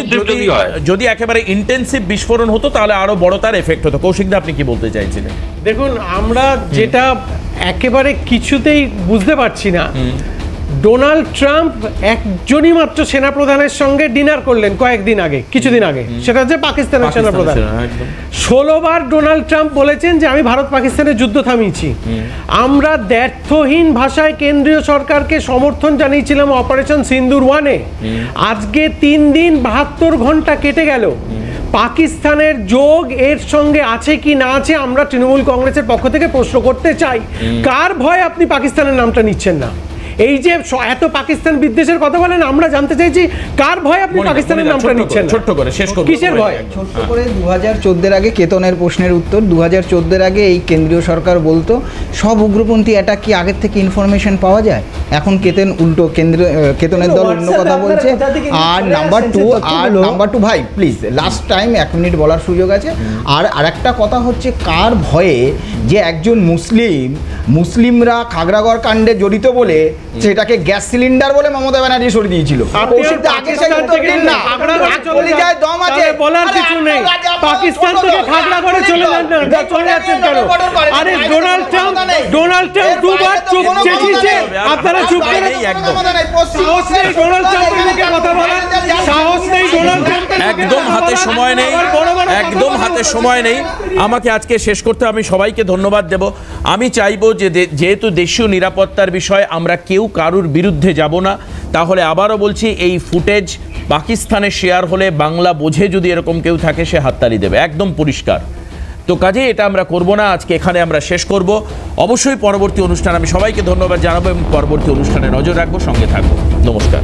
যদি একেবারে ইন্টেন্সিভ বিস্ফোরণ হতো তাহলে আরো বড় তার এফেক্ট হতো। কৌশিকদা, আপনি কি বলতে চাইছিলেন? দেখুন, আমরা যেটা একেবারে কিছুতেই বুঝতে পারছি না, ডোনাল্ড ট্রাম্প একজনই মাত্র সেনাপ্রধানের সঙ্গে ডিনার করলেন কয়েকদিন আগে, কিছুদিন আগে, সেটা হচ্ছে পাকিস্তানের সেনাপ্রধান। 16 বার ডোনাল্ড ট্রাম্প বলেছেন যে আমি ভারত পাকিস্তানের যুদ্ধ থামিয়েছি। আমরা দ্ব্যর্থহীন ভাষায় কেন্দ্রীয় সরকারকে সমর্থন জানিয়েছিলাম অপারেশন সিন্দুর 1-এ। আজকে 3 দিন 72 ঘন্টা কেটে গেল। পাকিস্তানের যোগ এর সঙ্গে আছে কি না আছে, আমরা তৃণমূল কংগ্রেসের পক্ষ থেকে প্রশ্ন করতে চাই। কার ভয় আপনি পাকিস্তানের নামটা নিচ্ছেন না? এই যে এত পাকিস্তান বিদ্বেষের কথা বলেন, আমরা জানতে চাইছি কার ভয় আপনি পাকিস্তানের নামটা নিচ্ছেন? ছোট্ট করে শেষ করব, কিসের ভয়? ছোট্ট করে 2014 আগে কেতনের প্রশ্নের উত্তর, 2014 আগে এই কেন্দ্রীয় সরকার বলতো সব উগ্রপন্থী অ্যাটাক কি আগের থেকে ইনফরমেশন পাওয়া যায়। এখন কেতনের দল অন্য কথা বলছে। আর নাম্বার টু ভাই প্লিজ লাস্ট টাইম 1 মিনিট বলার সুযোগ আছে। আর আরেকটা কথা হচ্ছে, কার ভয়ে যে একজন মুসলিমরা খাগড়াগড় কাণ্ডে জড়িত বলে সেটাকে গ্যাস সিলিন্ডার বলে মমতা ব্যানার্জি সরিয়ে দিয়েছিল। পাকিস্তান থেকে খাগড়াগড়ে চলে যান না, চলে যাচ্ছেন কেন? আরে ডোনাল্ড ট্রাম্প 2বার চুপ চেঁচিয়েছে, আপনারা চুপ করেন। সাহস নেই ডোনাল্ড ট্রাম্পের মুখে কথা বলার, সাহস নেই ডোনাল্ড ট্রাম্পের একদম হাতে সময় নেই, একদম হাতে সময় নেই। আমাকে আজকে শেষ করতে, আমি সবাইকে ধন্যবাদ দেব। আমি চাইবো যে যেহেতু দেশীয় নিরাপত্তার বিষয়ে আমরা কেউ কারুর বিরুদ্ধে যাব না, তাহলে আবারও বলছি এই ফুটেজ পাকিস্তানে শেয়ার হলে বাংলা বোঝে যদি এরকম কেউ থাকে সে হাততালি দেবে, একদম পরিষ্কার। তো কাজে এটা আমরা করব না, আজকে এখানে আমরা শেষ করব। অবশ্যই পরবর্তী অনুষ্ঠান আমি সবাইকে ধন্যবাদ জানাবো এবং পরবর্তী অনুষ্ঠানে নজর রাখবো, সঙ্গে থাকবো। নমস্কার।